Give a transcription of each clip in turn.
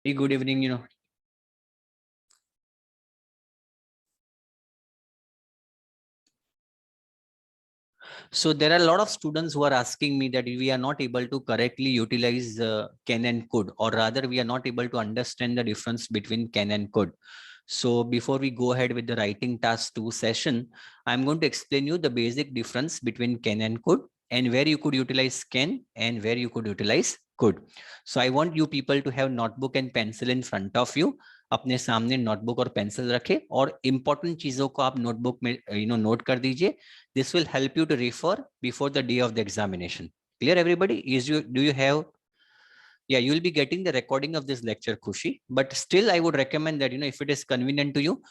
Good evening, So there are a lot of students who are asking me that we are not able to correctly utilize can and could, or rather we are not able to understand the difference between can and could. So before we go ahead with the writing task 2 session, I'm going to explain you the basic difference between can and could, and where you could utilize can and where you could utilize could. So I want you people to have notebook and pencil in front of you. अपने सामने notebook और pencil रखें और important चीजों को आप notebook में note कर दीजिए. This will help you to refer before the day of the examination. Clear, everybody? Do you have? Yeah, you will be getting the recording of this lecture, Khushi. But still, I would recommend that if it is convenient to you,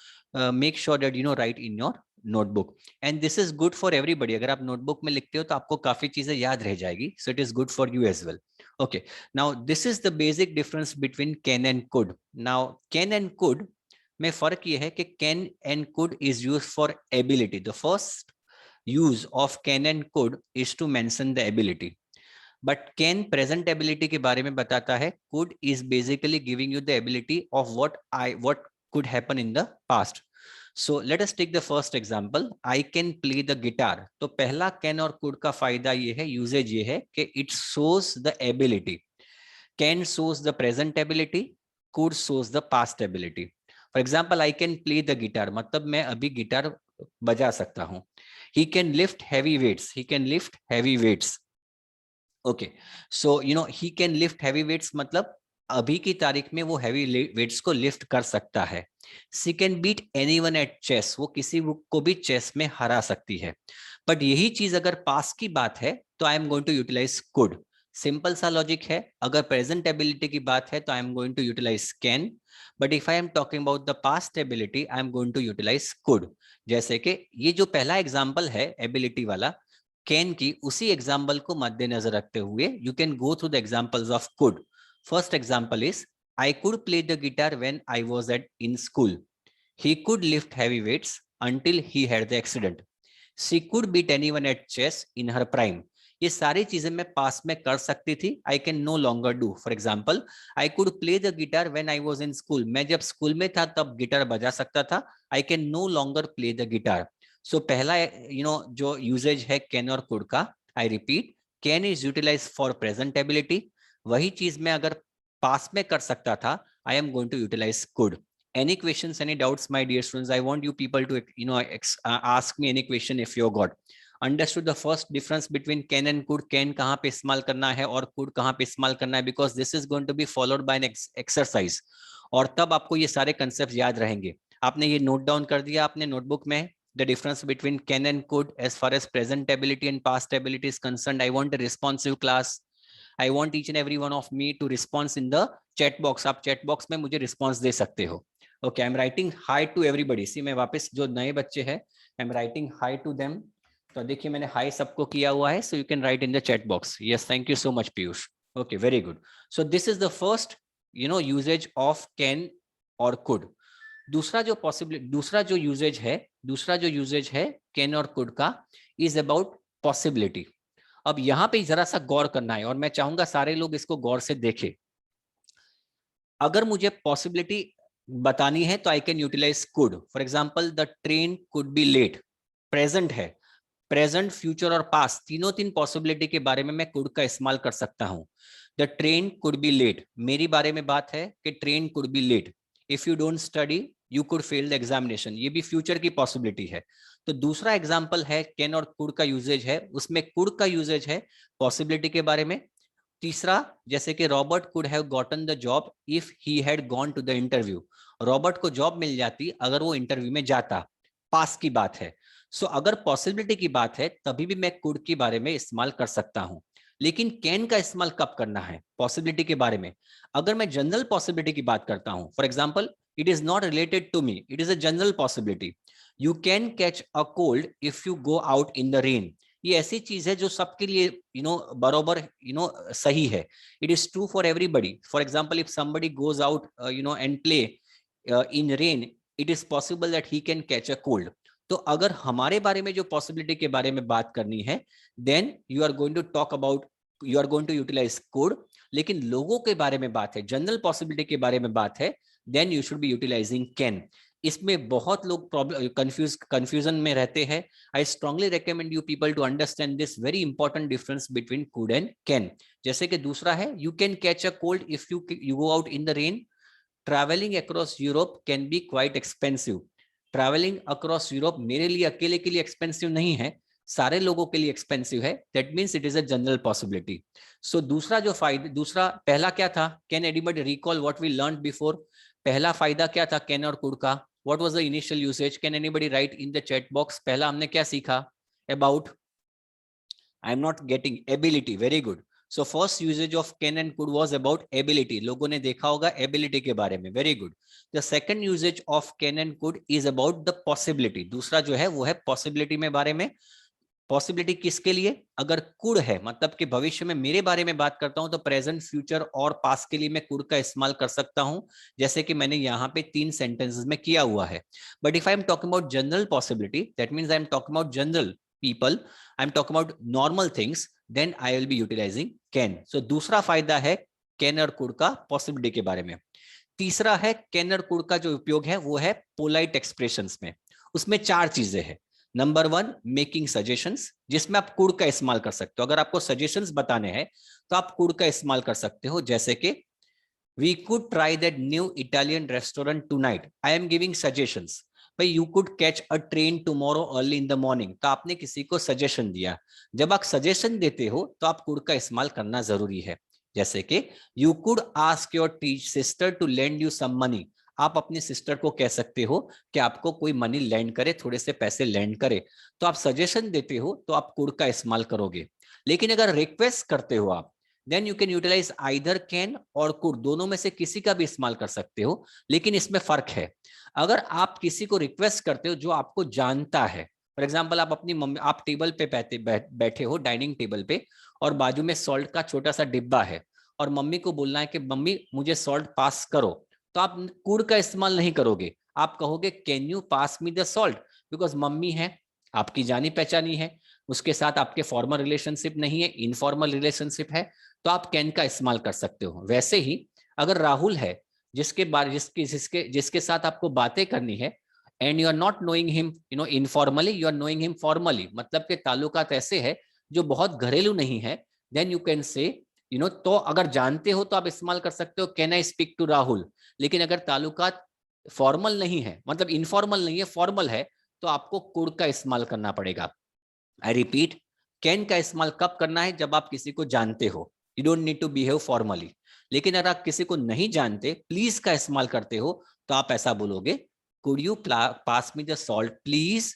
make sure that write in your notebook. And this is good for everybody. अगर आप notebook में लिखते हो तो आपको काफी चीजें याद रह जाएगी. So it is good for you as well. Okay. Now this is the basic difference between can and could. Now can and could में फर्क ये है कि can and could is used for ability. The first use of can and could is to mention the ability. But can present ability के बारे में बताता है. Could is basically giving you the ability of what could happen in the past. So let us take the first example. I can play the guitar. तो पहला can और could का फायदा ये है, यूजेज ये है कि it shows the ability. Can shows the present ability, could shows the past ability. For example, I can play the guitar. मतलब मैं अभी गिटार बजा सकता हूँ. He can lift heavy weights. He can lift heavy weights. Okay, so he can lift heavy weights मतलब अभी की तारीख में वो हैवी वेट्स को लिफ्ट कर सकता है. She can beat anyone at chess. वो किसी को भी चेस में हरा सकती है. बट यही चीज अगर पास की बात है तो I am going to utilize could. Simple सा लॉजिक है. अगर प्रेजेंट एबिलिटी की बात है तो I am going to utilize can. But if I am talking about the past ability I am going to utilize could. जैसे कि ये जो पहला एग्जाम्पल है एबिलिटी वाला कैन की, उसी एग्जाम्पल को मद्देनजर रखते हुए you can go through the examples of could. First example is I could play the guitar when I was in school. He could lift heavy weights until he had the accident. She could beat anyone at chess in her prime. ये सारी चीजें मैं पास में कर सकती थी. I can no longer do. For example, I could play the guitar when I was in school. मैं जब स्कूल में था तब गिटार बजा सकता था. I can no longer play the guitar. So पहला जो यूजेज है कैन और कुड का, I repeat, can is utilize for present ability. वही चीज मैं अगर पास में कर सकता था, I am going to utilize could. Any questions, any doubts, my dear students? I want you people to ask me any question if you got understood the first difference between can and could. Can कहाँ पे इस्तेमाल करना है और could कहाँ पे इस्तेमाल करना है, because this is going to be followed by an exercise. और तब आपको ये सारे concepts याद रहेंगे. आपने ये नोट डाउन कर दिया आपने नोटबुक में. The difference between can and could as far as present ability and past ability is concerned. I want a responsive class. I want each and every one of me to respond in the chat box. आप chat box में मुझे response दे सकते हो. Okay, I'm writing hi to everybody. See, मैं वापस जो नए बच्चे हैं, I'm writing hi to them. तो देखिए मैंने hi सबको किया हुआ है. So you can write in the chat box. Yes, thank you so much, Piyush. Okay, very good. So this is the first, usage of can or could. दूसरा जो usage है कैन और कुड का is about possibility. अब यहां पे जरा सा गौर करना है और मैं चाहूंगा सारे लोग इसको गौर से देखें. अगर मुझे पॉसिबिलिटी बतानी है तो I can utilize could. For example, the train could be late. Present है, प्रेजेंट, फ्यूचर और पास्ट तीन पॉसिबिलिटी के बारे में मैं कुड का इस्तेमाल कर सकता हूं. The train could be late, मेरी बारे में बात है कि train could be late. If you don't study you could fail the examination, ये भी फ्यूचर की पॉसिबिलिटी है. तो दूसरा एग्जाम्पल है कैन और कुड का यूजेज है, उसमें कुड का यूजेज है पॉसिबिलिटी के बारे में. तीसरा, जैसे कि Robert could have gotten the job if he had gone to the interview. Robert को जॉब मिल जाती अगर वो इंटरव्यू में जाता. पास की बात है. सो अगर पॉसिबिलिटी की बात है तभी भी मैं कुड के बारे में इस्तेमाल कर सकता हूं. लेकिन कैन का इस्तेमाल कब करना है पॉसिबिलिटी के बारे में? अगर मैं जनरल पॉसिबिलिटी की बात करता हूं, for example, it is not related to me, it is a general possibility. You can catch a cold if you go out in the rain. ये ऐसी चीज है जो सबके लिए बराबर सही है. It is true for everybody. For example, if somebody goes out and play in rain, it is possible that he can catch a cold. तो अगर हमारे बारे में जो पॉसिबिलिटी के बारे में बात करनी है, then you are going to talk about you are going to utilize could, लेकिन लोगों के बारे में बात है, जनरल पॉसिबिलिटी के बारे में बात है, then you should be utilizing can. इसमें बहुत लोग प्रॉब्लम कंफ्यूजन में रहते हैं। I strongly recommend you people to understand this very important difference between could and can. जैसे कि दूसरा है, you can catch a cold if you go out in the rain. Travelling across Europe can be quite expensive. Travelling across Europe मेरे लिए अकेले के लिए expensive नहीं है, सारे लोगों के लिए एक्सपेंसिव है। That means it is a general possibility. So दूसरा जो फायदा, दूसरा पहला क्या था, can anybody recall what we learned before? पहला फायदा क्या था कैन और कुड का? What was the initial usage? Can anybody write in the chat box? पहला हमने क्या सीखा? About, I am not getting, ability. Very good. So first usages of can and could was about ability. लोगों ने देखा होगा ability के बारे में। Very good. The second usages of can and could is about the possibility. दूसरा जो है वो है पॉसिबिलिटी में बारे में। पॉसिबिलिटी किसके लिए? अगर कुड है मतलब कि भविष्य में मेरे बारे में बात करता हूं तो प्रेजेंट, फ्यूचर और पास्ट के लिए मैं कुड का इस्तेमाल कर सकता हूं, जैसे कि मैंने यहां पे 3 सेंटेंसेस में किया हुआ है। But if I am talking about general possibility, that means I am talking about general people, I am talking about normal things, then I will be utilizing can. So दूसरा फायदा है कैन और could का possibility के बारे में। तीसरा है कैन और कुड का जो उपयोग है वो है पोलाइट एक्सप्रेशंस में। उसमें 4 चीजें हैं। नंबर 1, मेकिंग सजेशंस, जिसमें आप कुड का इस्तेमाल कर सकते हो। अगर आपको सजेशंस बताने हैं तो आप कुड का इस्तेमाल कर सकते हो, जैसे कि we could try that new Italian restaurant tonight, I am giving suggestions. भाई you could catch a train tomorrow early in the morning, तो आपने किसी को सजेशन दिया। जब आप सजेशन देते हो तो आप कुड का इस्तेमाल करना जरूरी है। जैसे कि you could ask your sister to lend you some money, आप अपनी सिस्टर को कह सकते हो कि आपको कोई मनी लैंड करे, थोड़े से पैसे लैंड करे। तो आप सजेशन देते हो तो आप कुड का इस्तेमाल करोगे। लेकिन अगर रिक्वेस्ट करते हो आप, then you can utilize either can और कुड, दोनों में से किसी का भी इस्तेमाल कर सकते हो। लेकिन इसमें फर्क है। अगर आप किसी को रिक्वेस्ट करते हो जो आपको जानता है, फॉर एग्जाम्पल आप अपनी मम्मी, आप टेबल पे बैठे हो डाइनिंग टेबल पे, और बाजू में सॉल्ट का छोटा सा डिब्बा है, और मम्मी को बोलना है कि मम्मी मुझे सॉल्ट पास करो, तो आप कुड का इस्तेमाल नहीं करोगे, आप कहोगे can you pass me the salt, because mummy है, आपकी जानी पहचानी है, उसके साथ आपके फॉर्मल रिलेशनशिप नहीं है, इनफॉर्मल रिलेशनशिप है, तो आप कैन का इस्तेमाल कर सकते हो। वैसे ही अगर राहुल है, जिसके बारे जिसके साथ आपको बातें करनी है, and you are not knowing him informally, you are knowing him formally, मतलब के ताल्लुकात ऐसे है जो बहुत घरेलू नहीं है, देन यू कैन से तो अगर जानते हो तो आप इस्तेमाल कर सकते हो can I speak to Rahul. लेकिन अगर ताल्लुकात फॉर्मल नहीं है, मतलब इनफॉर्मल नहीं है, फॉर्मल है, तो आपको कुड का इस्तेमाल करना पड़ेगा। आई रिपीट, कैन का इस्तेमाल कब करना है? जब आप किसी को जानते हो, you don't need to behave formally. लेकिन अगर आप किसी को नहीं जानते, प्लीज का इस्तेमाल करते हो, तो आप ऐसा बोलोगे, could you pass me the salt please,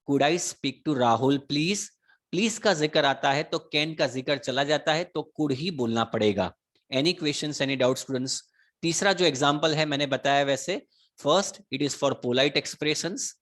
could I speak to Rahul please. Please का जिक्र आता है तो कैन का जिक्र चला जाता है, तो कुड ही बोलना पड़ेगा। Any questions, any doubt students? तीसरा जो एग्जांपल है मैंने बताया वैसे, first it is for polite expressions,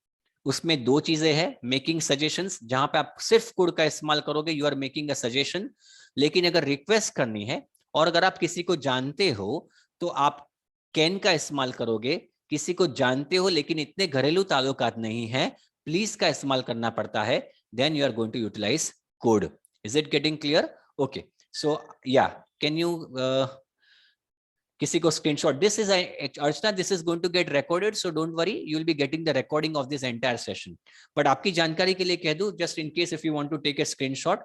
उसमें 2 चीजें हैं, मेकिंग सजेशंस, जहां पे आप सिर्फ कुड का इस्तेमाल करोगे, you are making a suggestion. लेकिन अगर रिक्वेस्ट करनी है और अगर आप किसी को जानते हो तो आप कैन का इस्तेमाल करोगे। किसी को जानते हो लेकिन इतने घरेलू ताल्लुकात नहीं है, प्लीज का इस्तेमाल करना पड़ता है, then you are going to utilize could. Is it getting clear? Okay, so yeah, can you किसी को screenshot, this is Archana, this is going to get recorded, so don't worry, you will be getting the recording of this entire session. But आपकी जानकारी के लिए कह दूं, just in case if you want to take a screenshot,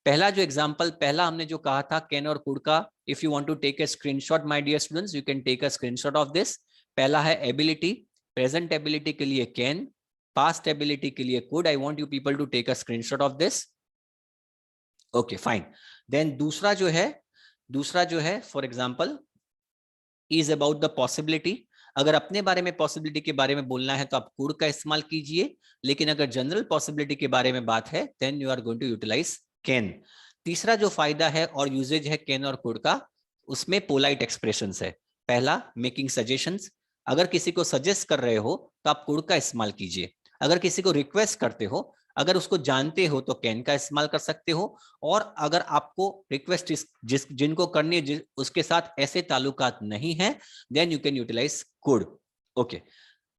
पहला जो example, पहला हमने जो कहा था कैन और कुड का, if you want to take a screenshot my dear students, you can take a screenshot of this. पहला है एबिलिटी, प्रेजेंट एबिलिटी के लिए कैन, पास्ट एबिलिटी के लिए could. I want you people to take a screenshot of this. Okay fine. Then दूसरा जो है for example is about the possibility. अगर अपने बारे में पॉसिबिलिटी के बारे में बोलना है तो आप कुड का इस्तेमाल कीजिए, लेकिन अगर जनरल पॉसिबिलिटी के बारे में बात है then you are going to utilize can. तीसरा जो फायदा है और यूजेज है कैन और कुड का, उसमें पोलाइट एक्सप्रेशंस है। पहला, मेकिंग सजेशंस, अगर किसी को सजेस्ट कर रहे हो तो आप कुड का इस्तेमाल कीजिए। अगर किसी को रिक्वेस्ट करते हो, अगर उसको जानते हो तो कैन का इस्तेमाल कर सकते हो, और अगर आपको रिक्वेस्ट जिनको करनी है उसके साथ ऐसे ताल्लुकात नहीं है, then you can utilize could. Okay,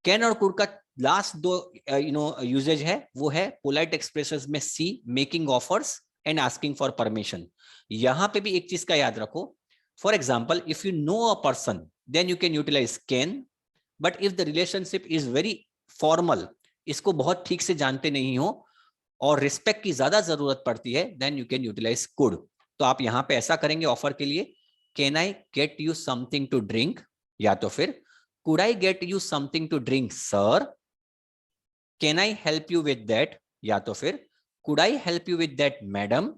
can और कुड का लास्ट 2 यूजेज है, वो है पोलाइट एक्सप्रेशंस में C, making offers, and asking for permission. यहां पे भी एक चीज का याद रखो. For example, if you know a person, then you can utilize can. But if the relationship is very formal, इसको बहुत ठीक से जानते नहीं हो और रिस्पेक्ट की ज्यादा जरूरत पड़ती है, then you can utilize could. तो आप यहां पे ऐसा करेंगे ऑफर के लिए, can I get you something to drink, या तो फिर could I get you something to drink sir, can I help you with that, या तो फिर could I help you with that madam.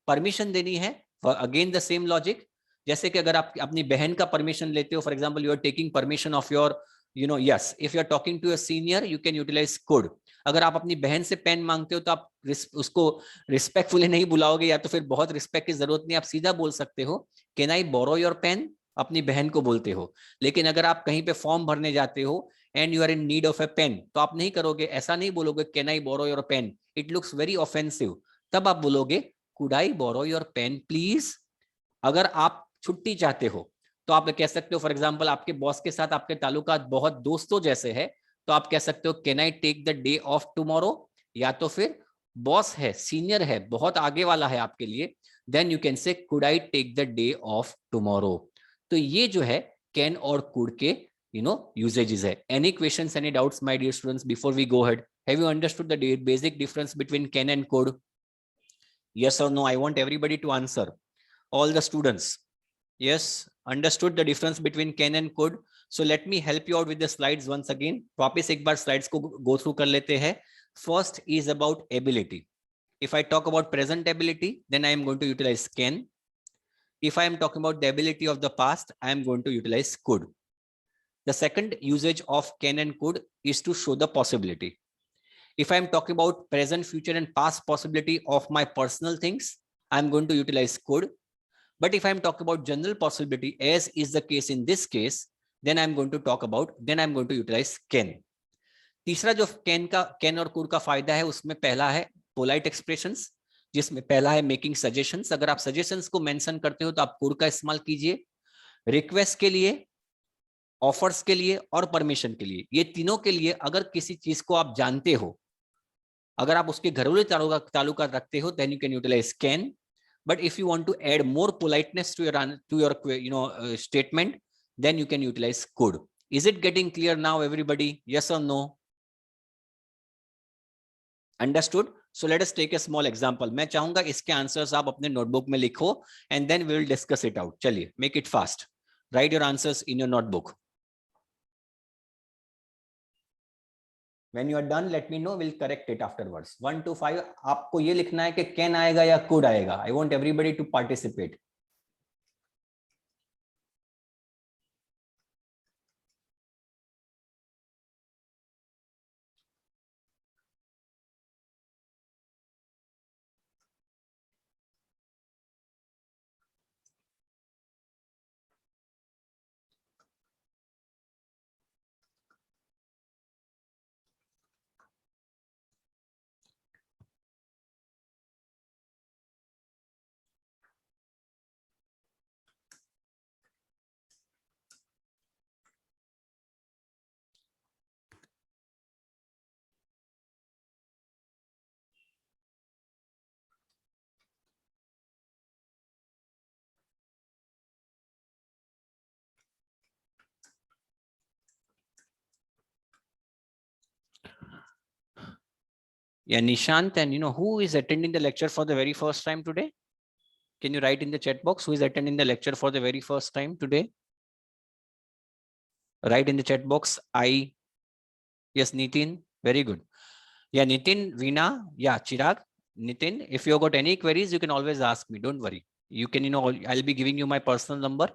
Permission देनी है, अगेन द सेम लॉजिक. जैसे कि अगर आप अपनी बहन का परमिशन लेते हो, for example you are taking permission of your yes, if you are talking to a senior you can utilize could. अगर आप अपनी बहन से पेन मांगते हो तो आप उसको रिस्पेक्टफुली नहीं बुलाओगे, या तो फिर बहुत रिस्पेक्ट की जरूरत नहीं, आप सीधा बोल सकते हो can I borrow your pen, अपनी बहन को बोलते हो. लेकिन अगर आप कहीं पे फॉर्म भरने जाते हो and you are in need of a pen, तो आप नहीं करोगे, ऐसा नहीं बोलोगे can I borrow your pen, it looks very offensive. तब आप बोलोगे could I borrow your pen please. अगर आप छुट्टी चाहते हो तो आप कह सकते हो, फॉर एग्जांपल आपके बॉस के साथ आपके ताल्लुकात बहुत दोस्तों जैसे है, तो आप कह सकते हो can I take the day off tomorrow. या तो फिर बॉस है, सीनियर है, बहुत आगे वाला है आपके लिए, then you can say could I take the day off tomorrow. तो ये जो है कैन और कुड के usages है. Any questions, any doubts my dear students before we go ahead? Have you understood the basic difference between can and could? Yes or no? I want everybody to answer. All the students. Yes, understood the difference between can and could. So let me help you out with the slides once again. वापस एक बार slides को go through कर लेते हैं. First is about ability. If I talk about present ability, then I am going to utilize can. If I am talking about the ability of the past, I am going to utilize could. The second usage of can and could is to show the possibility. If I am talking about present, future, and past possibility of my personal things, I am going to utilize could. But if I am talking about general possibility, as is the case in this case, then I am going to utilize can. तीसरा जो can और could का फायदा है, उसमें पहला है polite expressions, जिसमें पहला है making suggestions. अगर आप suggestions को mention करते हो तो आप could का इस्तेमाल कीजिए. Request के लिए, ऑफर्स के लिए और परमिशन के लिए, ये तीनों के लिए अगर किसी चीज को आप जानते हो, अगर आप उसके घरेलू ताल्लुका रखते हो, then you can utilize can. But if you want to add more politeness to your statement, then you can utilize could. Is it getting clear now, everybody? Yes or no? Understood? So let us take a small example. मैं चाहूंगा इसके answers आप अपने notebook में लिखो and then we will discuss it out. चलिए, make it fast. Write your answers in your notebook. When you are done, let me know. We'll correct it afterwards. 1 to 5. आपको ये लिखना है कि can आएगा या could आएगा. I want everybody to participate. Yeah, Nishant, and who is attending the lecture for the very first time today? Can you write in the chat box who is attending the lecture for the very first time today? Write in the chat box. Yes, Nitin. Very good. Yeah, Nitin, Veena, yeah, Chirag, Nitin. If you got any queries, you can always ask me. Don't worry. You can, I'll be giving you my personal number,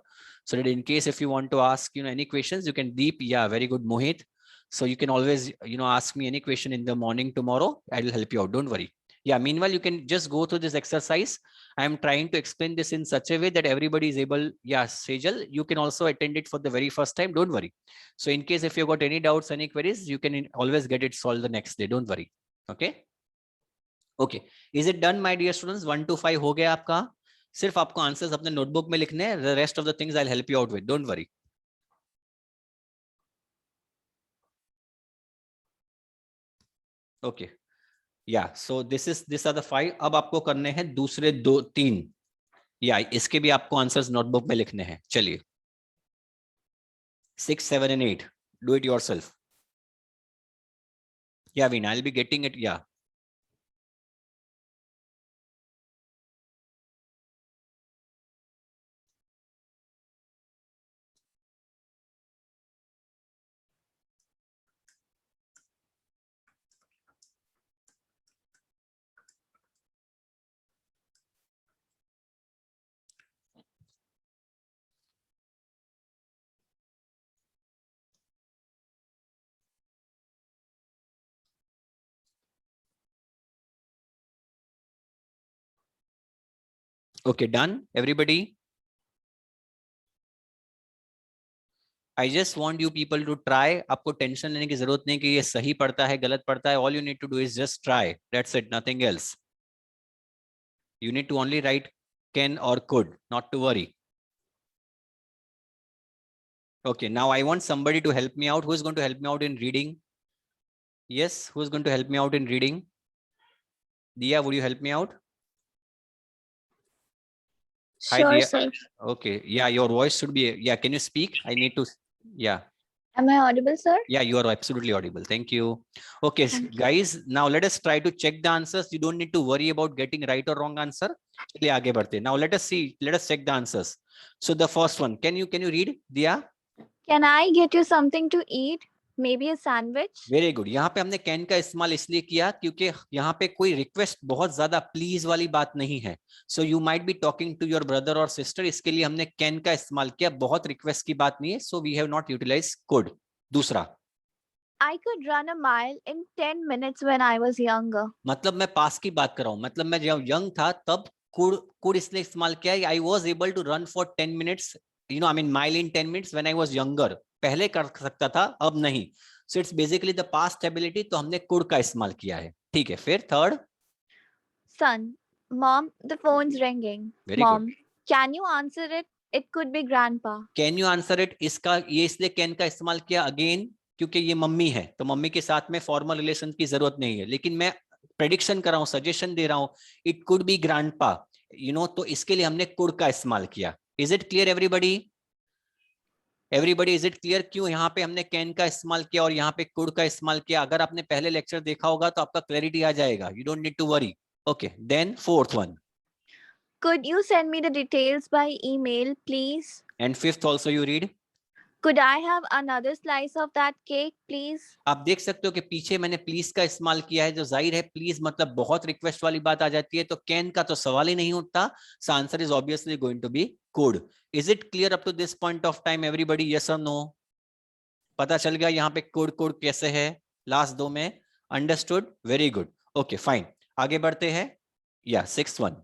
so that in case if you want to ask, any questions, you can deep. Yeah, very good, Mohit. So you can always, ask me any question in the morning tomorrow. I will help you out. Don't worry. Yeah, meanwhile, you can just go through this exercise. I am trying to explain this in such a way that everybody is able. Yeah, Sejal, you can also attend it for the very first time. Don't worry. So in case if you got any doubts, any queries, you can always get it solved the next day. Don't worry. Okay. Okay. Is it done, my dear students? 1 to 5 हो गया आपका? सिर्फ आपको answers अपने notebook में लिखने हैं. The rest of the things I'll help you out with. Don't worry. Okay. या सो दिस आर द 5. अब आपको करने हैं दूसरे 2-3, या इसके भी आपको आंसर्स नोटबुक में लिखने हैं. चलिए 6, 7 and 8, do it yourself. Yeah, Veena, I'll be getting it. Yeah. Okay, done, everybody. I just want you people to try. आपको टेंशन लेने की जरूरत नहीं कि ये सही पड़ता है गलत पड़ता है. All you need to do is just try. That's it, nothing else. You need to only write can or could, not to worry. Okay, now I want somebody to help me out. Who is going to help me out in reading? Yes, who is going to help me out in reading? Diya, would you help me out? Hi, Sure, Diya. sir. Okay, yeah, your voice should be, yeah, can you speak? I need to, yeah. Am I audible, sir? Yeah, you are absolutely audible. Thank you. Okay, Thank you. guys, now let us try to check the answers. You don't need to worry about getting right or wrong answer. चलिए आगे बढ़ते. Now let us see. Let us check the answers. So the first one, can you read, Diya? Can I get you something to eat? Maybe a sandwich? Very good. यहाँ पे हमने can का इस्तेमाल इसलिए किया क्योंकि यहाँ पे कोई रिक्वेस्ट बहुत ज्यादा प्लीज वाली बात नहीं है. So you might be talking to your brother और सिस्टर, इसके लिए हमने कैन का इस्तेमाल किया. बहुत रिक्वेस्ट की बात नहीं है. So we have not utilize could. दूसरा, I could run a mile in 10 minutes when I was younger. मतलब मैं पास की बात कर रहा हूं. मतलब मैं जब यंग था तब कुड इसलिए इस्तेमाल किया. I was able to run for 10 minutes, you know, I mean mile in 10 minutes when I was younger. पहले कर सकता था, अब नहीं. So it's basically the past ability. तो हमने कुड का इस्तेमाल किया है. ठीक है. फिर third, Son, Mom, the phone's ringing. Very Mom, good. can you answer it? It could be Grandpa. Can you answer it, इसका ये इसलिए कैन का इस्तेमाल किया अगेन क्योंकि ये मम्मी है, तो मम्मी के साथ में फॉर्मल रिलेशन की जरूरत नहीं है. लेकिन मैं प्रेडिक्शन कर रहा हूं, सजेशन दे रहा हूं, it could be grandpa, you know, तो इसके लिए हमने कुड का इस्तेमाल किया. Is it clear everybody? Everybody, is it clear क्यों यहाँ पे हमने कैन का इस्तेमाल किया और यहाँ पे कुड का इस्तेमाल किया? अगर आपने पहले लेक्चर देखा होगा तो आपका क्लैरिटी आ जाएगा. You don't need to worry. Okay, then fourth one, Could you send me the details by email, please? And fifth also you read. Could I have another slice of that cake, please? आप देख सकते हो कि पीछे मैंने please का इस्तेमाल किया है. जो जाहिर है प्लीज मतलब बहुत रिक्वेस्ट वाली बात आ जाती है, तो कैन का तो सवाल ही नहीं उठता. So answer is obviously going to be could. Is it clear up to this point of time everybody? Yes और नो? पता चल गया यहाँ पे कुड कुड कैसे है लास्ट दो में? Understood, very good. Okay fine, आगे बढ़ते हैं. या sixth one,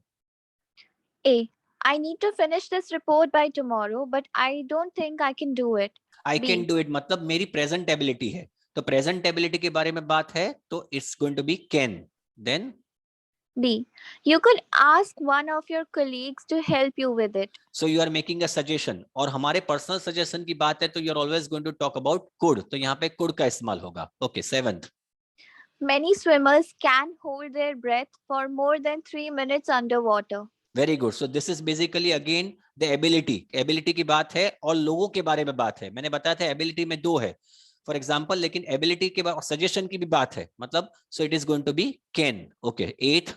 A. I need to finish this report by tomorrow, but I don't think I can do it. I B. Can do it मतलब मेरी प्रेजेंट एबिलिटी है, तो present ability के बारे में बात है तो it's going to be can. Then B. You could ask one of your colleagues to help you with it. So you are making a suggestion, और हमारे पर्सनल सजेशन की बात है तो you are always going to talk about could, तो यहाँ पे could का इस्तेमाल होगा. Okay, seventh, Many swimmers can hold their breath for more than 3 minutes underwater. Very good. So this is basically again the ability. Ability की बात है और लोगों के बारे में बात है. मैंने बताया था एबिलिटी में दो है फॉर एग्जाम्पल, लेकिन एबिलिटी के बाद सजेशन की भी बात है, मतलब so it is going to be can. Okay, eighth,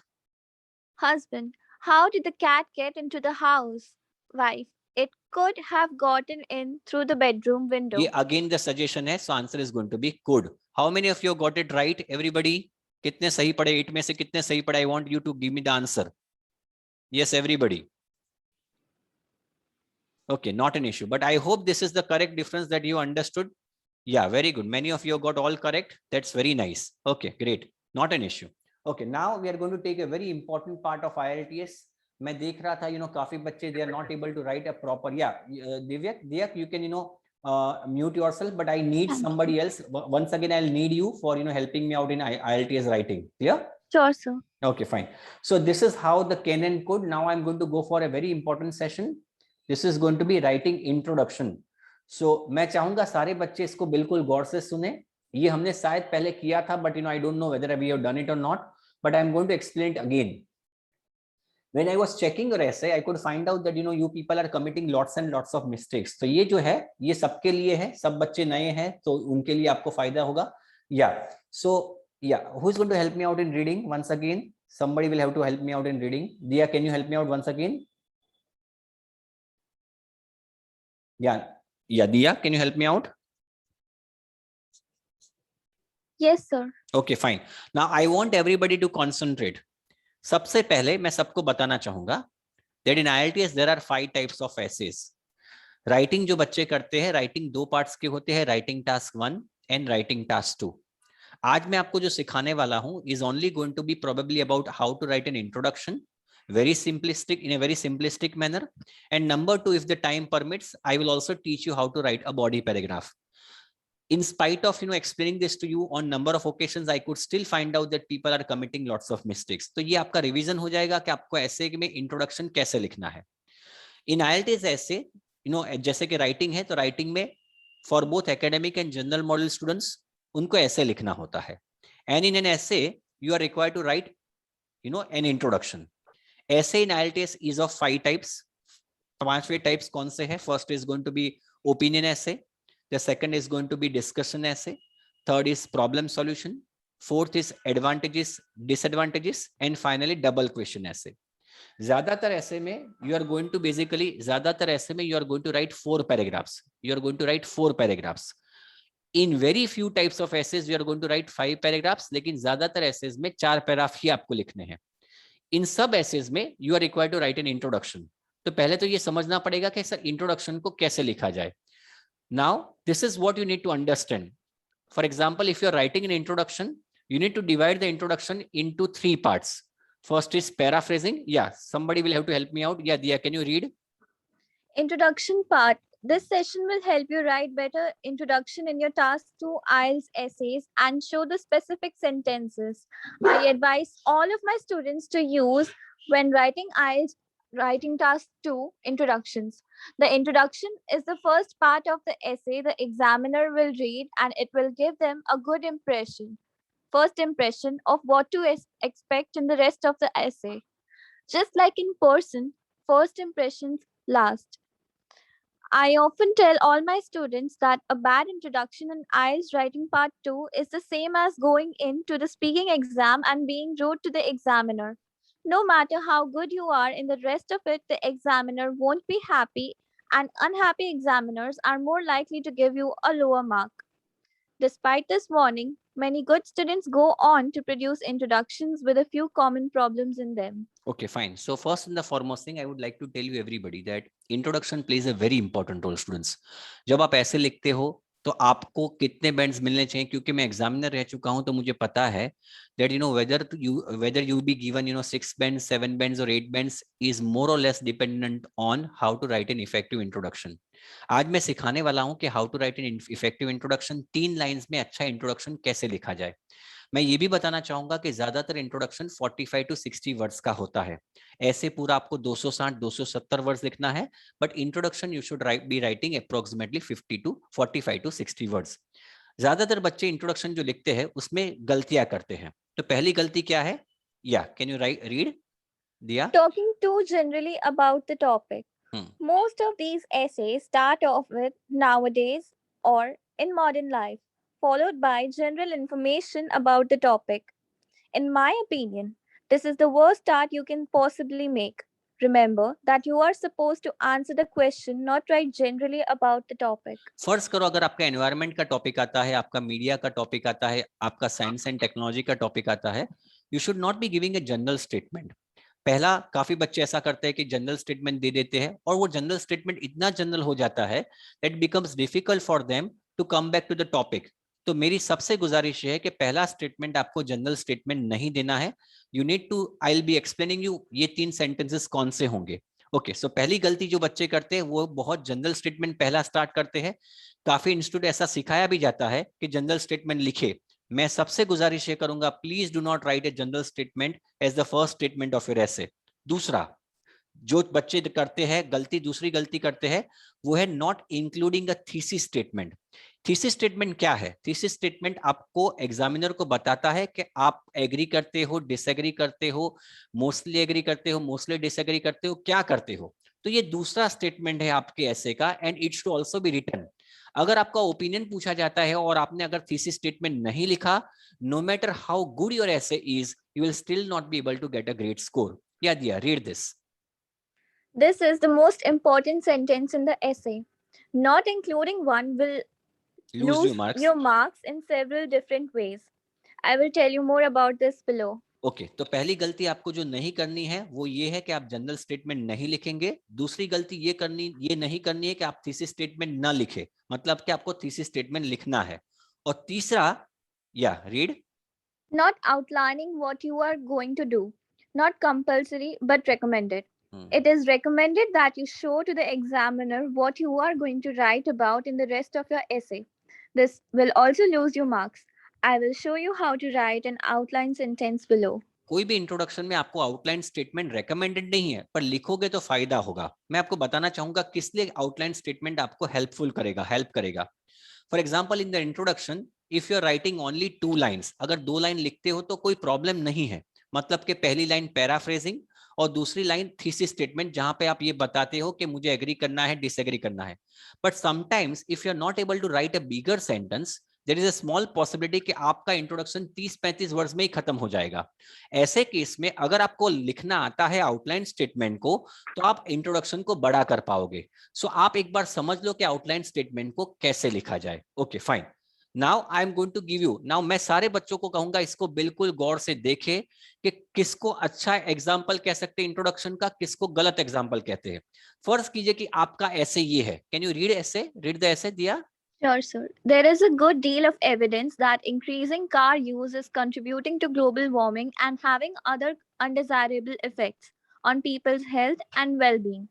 Husband, how did the cat get into the house? Wife, it could have gotten in through the bedroom window. ये again the suggestion है, so answer is going to be could. How many of you got it right everybody? कितने सही पड़े? 8 में से कितने सही पड़े? I want you to give me the answer. Yes, everybody. Okay, not an issue, but I hope this is the correct difference that you understood. Yeah, very good. Many of you got all correct. That's very nice. Okay, great. Not an issue. Okay, now we are going to take a very important part of IELTS. मैं देख रहा था, काफी बच्चे they are not able to write a proper. Yeah, Divyak, you can, mute yourself, but I need somebody else. Once again, I'll need you for, helping me out in IELTS writing. Yeah. Sure, sir. Okay, fine. So this is how the can and could. Now I'm going to go for a very important session. This is going to be writing introduction. So मैं चाहूंगा सारे बच्चे इसको बिल्कुल गौर से सुने. ये हमने शायद पहले किया था, but I don't know whether we have done it or not. but I am going to explain it again. When I was checking your essay, I could find out that you people are committing lots and lots of mistakes. तो ये जो है ये सबके लिए है, सब बच्चे नए हैं तो उनके लिए आपको फायदा होगा. Yeah, so yeah, who is going to help me out in reading once again? Somebody will have to help me out in reading. Dia, can you help me out once again? Yeah, Dia, can you help me out? Yes, sir. Okay, fine. Now I want everybody to concentrate. सबसे पहले मैं सबको बताना चाहूंगा that in IELTS there are 5 types of essays. Writing जो बच्चे करते हैं, राइटिंग 2 पार्ट्स के होते हैं, writing task 1 and writing task 2. आज मैं आपको जो सिखाने वाला हूं is only going to be probably about how to write an introduction, very simplistic, in a very simplistic manner, and number 2, if the time permits, I will also teach you how to write a body paragraph. In spite of explaining this to you on number of occasions, I could still find out that people are committing lots of mistakes. तो ये आपका revision हो जाएगा कि आपको ऐसे में introduction कैसे लिखना है. इन IELTS ऐसे जैसे कि राइटिंग है, तो राइटिंग में for both academic and general model students उनको ऐसे लिखना होता है. And in an essay you are required to write an introduction. Essay in IELTS is of 5 types. 5वें टाइप्स कौन से हैं? First is going to be opinion essay, the second is going to be discussion essay, third is problem solution, fourth is advantages, disadvantages, and finally double question essay. ज्यादातर ऐसे में you are going to basically ज्यादातर ऐसे में you are going to write 4 paragraphs. You are going to write 4 paragraphs. In very few types of essays you are going to write 5 paragraphs, लेकिन ज्यादातर essays में 4 paragraph ही आपको लिखने हैं. इन सब essays में you are required to write an introduction. तो पहले तो ये समझना पड़ेगा कि सर इंट्रोडक्शन को कैसे लिखा जाए. Now, this is what you need to understand. For example, if you're writing an introduction, you need to divide the introduction into 3 parts. First is paraphrasing. Yeah, somebody will have to help me out. Yeah, Dia, can you read? Introduction part. This session will help you write better introduction in your task 2 IELTS essays and show the specific sentences I advise all of my students to use when writing IELTS writing task 2 introductions. The introduction is the first part of the essay the examiner will read, and it will give them a good first impression of what to expect in the rest of the essay. Just like in person, first impressions last. I often tell all my students that a bad introduction in IELTS writing part 2 is the same as going into the speaking exam and being rude to the examiner. No matter how good you are in the rest of it, the examiner won't be happy, and unhappy examiners are more likely to give you a lower mark. Despite this warning, many good students go on to produce introductions with a few common problems in them. Okay, fine. So first and the foremost thing, I would like to tell you everybody that introduction plays a very important role, students. जब आप ऐसे लिखते हो तो आपको कितने bands मिलने चाहिए, क्योंकि मैं एग्जामिनर रह चुका हूं तो मुझे पता है that whether you be given 6 bands, 7 bands or 8 bands is more or less dependent on how to write an effective introduction. आज मैं सिखाने वाला हूं कि how to write an effective introduction. 3 lines में अच्छा इंट्रोडक्शन कैसे लिखा जाए. मैं ये भी बताना चाहूंगा कि ज्यादातर इंट्रोडक्शन 45 to 60 वर्ड्स का होता है. ऐसे पूरा आपको 260-270 वर्ड्स लिखना है, but introduction you should be writing approximately 45 to 60 words. ज्यादातर बच्चे इंट्रोडक्शन जो लिखते हैं उसमें गलतियां करते हैं. तो पहली गलती क्या है? या कैन यू रीड दिया? Talking too generally about the topic. Most of these essays start off with nowadays or in modern life, followed by general information about the topic. In my opinion, this is the worst start you can possibly make. Remember that you are supposed to answer the question, not write generally about the topic. फर्ज करो अगर आपका environment का topic आता है, आपका media का topic आता है, आपका साइंस एंड टेक्नोलॉजी का टॉपिक आता है, you should not be giving a general statement. पहला, काफी बच्चे ऐसा करते हैं कि जनरल स्टेटमेंट दे देते हैं और वो जनरल स्टेटमेंट इतना जनरल हो जाता है that becomes difficult for them to come back to the topic. तो मेरी सबसे गुजारिश है कि पहला स्टेटमेंट आपको जनरल स्टेटमेंट नहीं देना है. You need to, I will be explaining you ये 3 सेंटेंसेस कौन से होंगे. ओके, सो पहली गलती जो बच्चे करते हैं वो बहुत जनरल स्टेटमेंट पहला स्टार्ट करते हैं. काफी इंस्टीट्यूट ऐसा सिखाया भी जाता है कि जनरल स्टेटमेंट लिखे. मैं सबसे गुजारिश ये करूंगा, please do not write a general statement as the first statement of your essay. दूसरा जो बच्चे करते हैं गलती, दूसरी गलती करते हैं वो है not including a thesis statement. Thesis statement क्या है? थीसिस स्टेटमेंट आपको एग्जामिनर को बताता है कि आप एग्री करते हो, डिसएग्री करते हो, मोस्टली एग्री करते हो, मोस्टली डिसएग्री करते हो, क्या करते हो। तो ये दूसरा स्टेटमेंट है आपके ऐसे essay, and it should also be written. अगर आपका ओपिनियन पूछा जाता है और आपने अगर थीसिस स्टेटमेंट नहीं लिखा, no matter how good your essay is, you will still not be able to get a great score. Yeah Diya, read this. This is the most important sentence in the essay. Not including one will lose you lose marks. your marks in several different ways. I will tell you more about this below. Okay तो पहली गलती आपको जो नहीं करनी है वो ये है कि आप जनरल स्टेटमेंट नहीं लिखेंगे। दूसरी गलती ये नहीं करनी है कि आप थीसिस स्टेटमेंट ना लिखे, मतलब कि आपको थीसिस स्टेटमेंट लिखना है। और तीसरा, या read. Not outlining what you are going to do. Not compulsory but recommended. It is recommended that you show to the examiner what you are going to write about in the rest of your essay. This will also lose you marks. I will show you how to write an outline sentence below. कोई भी introduction में आपको outline statement recommended नहीं है, पर लिखोगे तो फायदा होगा। मैं आपको बताना चाहूंगा किस लिए आउटलाइन स्टेटमेंट आपको हेल्प करेगा। For example, in the introduction, if you are writing only 2 lines, अगर 2 लाइन लिखते हो तो कोई प्रॉब्लम नहीं है। मतलब कि पहली लाइन पैराफ्रेजिंग और दूसरी लाइन थीसिस स्टेटमेंट, जहां पे आप ये बताते हो कि मुझे एग्री करना है, डिसएग्री करना है। But sometimes if you are not able to write a bigger sentence, there is a small possibility कि आपका इंट्रोडक्शन 30-35 वर्ड्स में ही खत्म हो जाएगा। ऐसे केस में अगर आपको लिखना आता है आउटलाइन स्टेटमेंट को, तो आप इंट्रोडक्शन को बड़ा कर पाओगे। सो आप एक बार समझ लो कि आउटलाइन स्टेटमेंट को कैसे लिखा जाए। Okay fine, now I am going to give you, now मैं सारे बच्चों को कहूंगा इसको बिल्कुल गौर से देखे कि किसको अच्छा एग्जाम्पल कह सकते हैं इंट्रोडक्शन का, किसको गलत एग्जाम्पल कहते हैं। फर्ज कीजिए कि आपका ऐसे ये है, कैन यू रीड ऐसे, रीड द ऐसे दिया। Sure, sir. There is a good deal of evidence that increasing car use is contributing to global warming and having other undesirable effects on people's health and well being.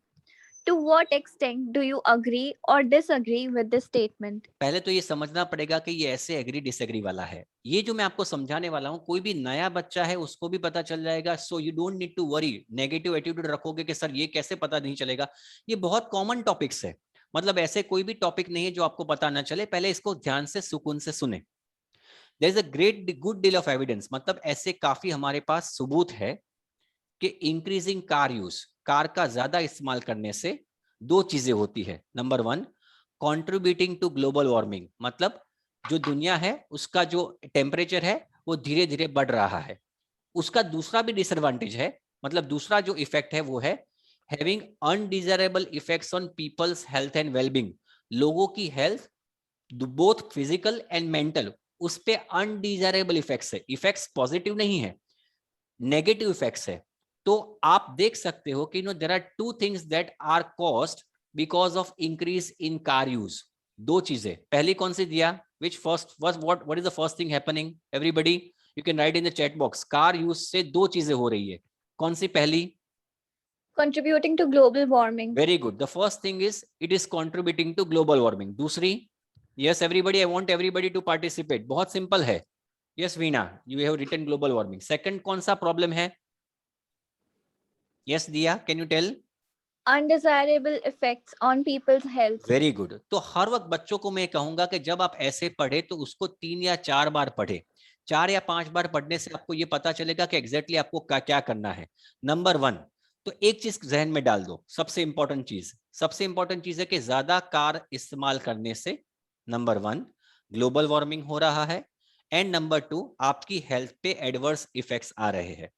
To what extent do you agree or disagree with this statement? पहले तो ये समझना पड़ेगा कि ये ऐसे agree disagree वाला है। ये जो मैं आपको समझाने वाला हूँ, कोई भी नया बच्चा है उसको भी पता चल जाएगा। So you don't need to worry, negative attitude रखोगे कि सर ये कैसे पता नहीं चलेगा। ये बहुत कॉमन टॉपिक्स है, मतलब ऐसे कोई भी टॉपिक नहीं है जो आपको पता ना चले। पहले इसको ध्यान से सुकून से सुने। There is a great good deal of evidence, मतलब ऐसे काफी हमारे पास सबूत है कि इंक्रीजिंग कार यूज, कार का ज्यादा इस्तेमाल करने से 2 चीजें होती है। Number 1, contributing to global warming, मतलब जो दुनिया है उसका जो टेम्परेचर है वो धीरे धीरे बढ़ रहा है। उसका दूसरा भी डिसएडवांटेज है, मतलब दूसरा जो इफेक्ट है वो है having undesirable effects on people's health and wellbeing. लोगों की health, both physical and mental, उस पे अनडिजायरेबल इफेक्ट्स है। इफेक्ट्स पॉजिटिव नहीं है, नेगेटिव इफेक्ट्स है। तो आप देख सकते हो कि there are 2 things that are caused because of increase in car use. 2 चीजें, पहली कौन सी दिया, which first what is the first thing happening, everybody you can write in the chat box। Car use से 2 चीजें हो रही है, कौन सी पहली? Contributing to global warming. Very good, the first thing is it is contributing to global warming. दूसरी, yes everybody, I want everybody to participate, बहुत simple है। Yes Veena, you have written global warming. Second कौन सा problem है? Yes Diya, can you tell? Undesirable effects on people's health. Very good. तो हर वक्त बच्चों को मैं कहूंगा कि जब आप ऐसे पढ़े तो उसको 3 या 4 बार पढ़े। 4 या 5 बार पढ़ने से आपको ये पता चलेगा कि एग्जैक्टली आपको क्या करना है। नंबर 1, तो एक चीज जहन में डाल दो, सबसे इंपॉर्टेंट चीज है कि ज्यादा कार इस्तेमाल करने से नंबर 1 ग्लोबल वार्मिंग हो रहा है, एंड नंबर 2 आपकी हेल्थ पे एडवर्स इफेक्ट्स आ रहे हैं।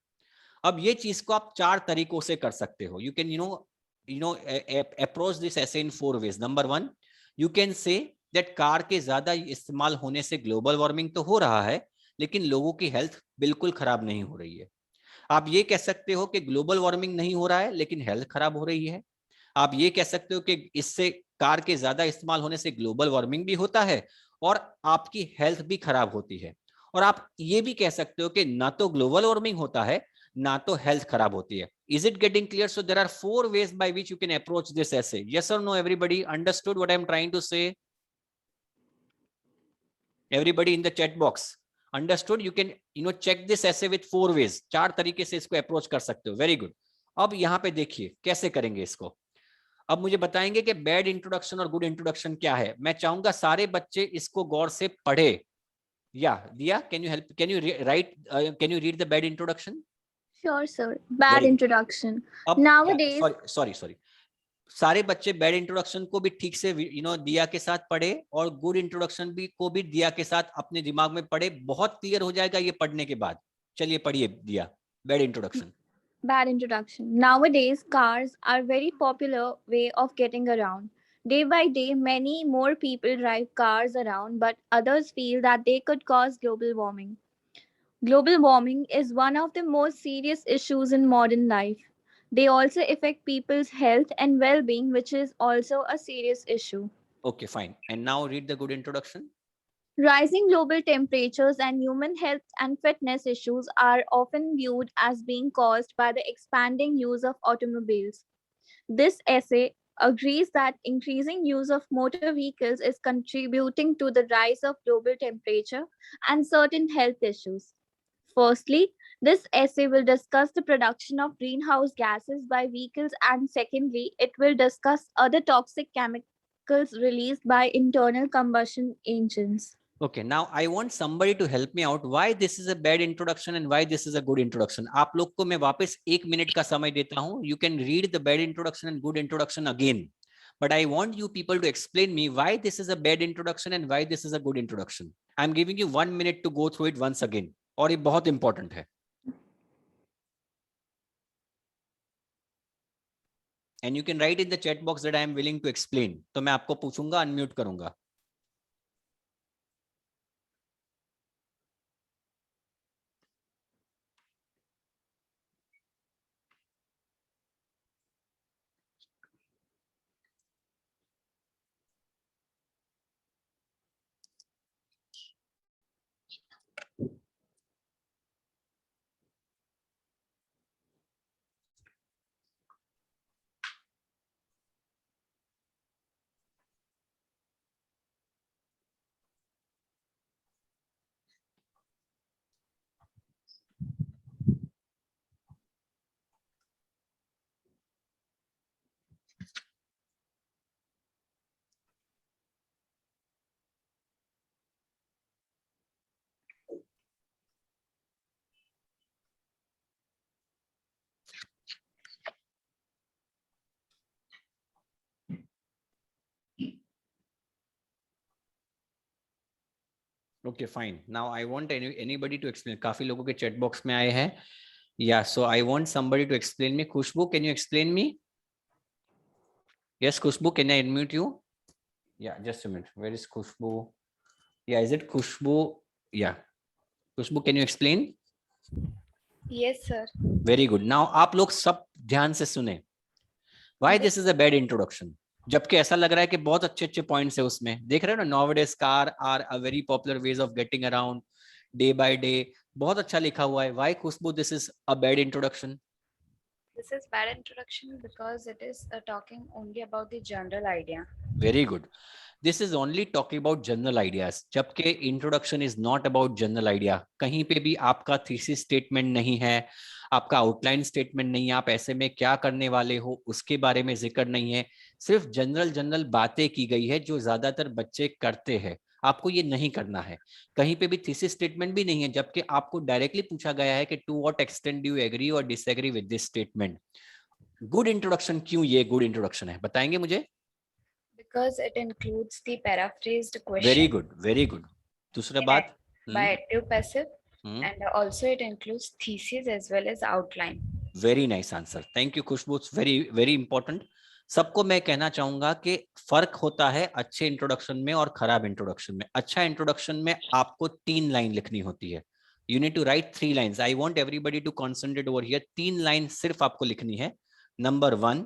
अब ये चीज को आप 4 तरीकों से कर सकते हो। You can approach this essay in 4 ways। Number 1, you can say that car के ज्यादा इस्तेमाल होने से ग्लोबल वार्मिंग तो हो रहा है, लेकिन लोगों की हेल्थ बिल्कुल खराब नहीं हो रही है। आप ये कह सकते हो कि ग्लोबल वार्मिंग नहीं हो रहा है लेकिन हेल्थ खराब हो रही है। आप ये कह सकते हो कि इससे कार के ज्यादा इस्तेमाल होने से ग्लोबल वार्मिंग भी होता है और आपकी हेल्थ भी खराब होती है। और आप ये भी कह सकते हो कि ना तो ग्लोबल वार्मिंग होता है ना तो हेल्थ खराब होती है। Is it getting clear? So there are 4 ways by which you can approach this essay. Yes or no, everybody understood what I'm trying to say? Everybody in the chat box understood? You can check this essay with 4 ways। 4 तरीके से इसको approach कर सकते हो। Very good. अब यहाँ पे देखिए कैसे करेंगे इसको। अब मुझे बताएंगे कि बैड इंट्रोडक्शन और गुड इंट्रोडक्शन क्या है। मैं चाहूंगा सारे बच्चे इसको गौर से पढ़े। या Diya, can you help, can you right, can you read the bad introduction? Sure, sir. Bad very good. introduction. अब Nowadays, सॉरी, सारे बच्चे बैड इंट्रोडक्शन को भी ठीक से दिया के साथ पढ़े, और गुड इंट्रोडक्शन भी को भी दिया के साथ अपने दिमाग में पढ़े। बहुत क्लियर हो जाएगा ये पढ़ने के बाद। चलिए पढ़िए दिया, bad introduction. bad introduction. Nowadays, cars are very popular way of getting around. Day by day, many more people drive cars around, but others feel that they could cause global warming. Global warming is one of the most serious issues in modern life. They also affect people's health and well being, which is also a serious issue. Okay, fine. And now read the good introduction. Rising global temperatures and human health and fitness issues are often viewed as being caused by the expanding use of automobiles. This essay agrees that increasing use of motor vehicles is contributing to the rise of global temperature and certain health issues. Firstly, this essay will discuss the production of greenhouse gases by vehicles, and secondly, it will discuss other toxic chemicals released by internal combustion engines. Okay, now I want somebody to help me out why this is a bad introduction and why this is a good introduction. आप लोग को मैं वापस 1 minute का समय देता हूँ. You can read the bad introduction and good introduction again. But I want you people to explain me why this is a bad introduction and why this is a good introduction. I'm giving you 1 minute to go through it once again. और ये बहुत important है. And you can write in the chat box that I am willing to explain. तो मैं आपको पूछूंगा, unmute करूंगा. Okay, fine. Now I want anybody to explain. काफी लोगों के chat box में आए हैं. Yeah, so I want somebody to explain me. Khushbu, can you explain me? Yes, Khushbu, can I unmute you? Yeah, just a minute. Where is Khushbu? Yeah, is it Khushbu? Yeah. Khushbu, can you explain? Yes, sir. Very good. Now आप लोग सब ध्यान से सुने. Why this is a bad introduction? जबकि ऐसा लग रहा है कि बहुत अच्छे अच्छे पॉइंट्स है उसमें. देख रहे हो ना, nowadays car are a very popular ways of getting around day by day. बहुत अच्छा लिखा हुआ है. Why, Khushbu, this is a bad introduction? This is bad introduction because it is talking only about the general idea. Very good. This is only talking about general ideas. जबकि introduction is not about general idea. कहीं पे भी आपका thesis statement नहीं है, आपका outline statement नहीं है, आप ऐसे में क्या करने वाले हो उसके बारे में जिक्र नहीं है. सिर्फ जनरल बातें की गई है जो ज्यादातर बच्चे करते हैं. आपको ये नहीं करना है. कहीं पे भी थीसिस स्टेटमेंट भी नहीं है, जबकि आपको डायरेक्टली पूछा गया है कि to what extent do you agree और disagree with this statement. Good introduction क्यों ये गुड इंट्रोडक्शन है, बताएंगे मुझे? Because it includes the paraphrased question. Very good, very good. दूसरा बात, by active passive, Hmm. and also it includes thesis as well as outline. Very nice answer. Thank you Khushboo. Very very important. सबको मैं कहना चाहूंगा कि फर्क होता है अच्छे इंट्रोडक्शन में और खराब इंट्रोडक्शन में. अच्छा इंट्रोडक्शन में आपको 3 लाइन लिखनी होती है. You need to write 3 lines. I want everybody to concentrate over here. 3 line सिर्फ आपको लिखनी है. नंबर 1,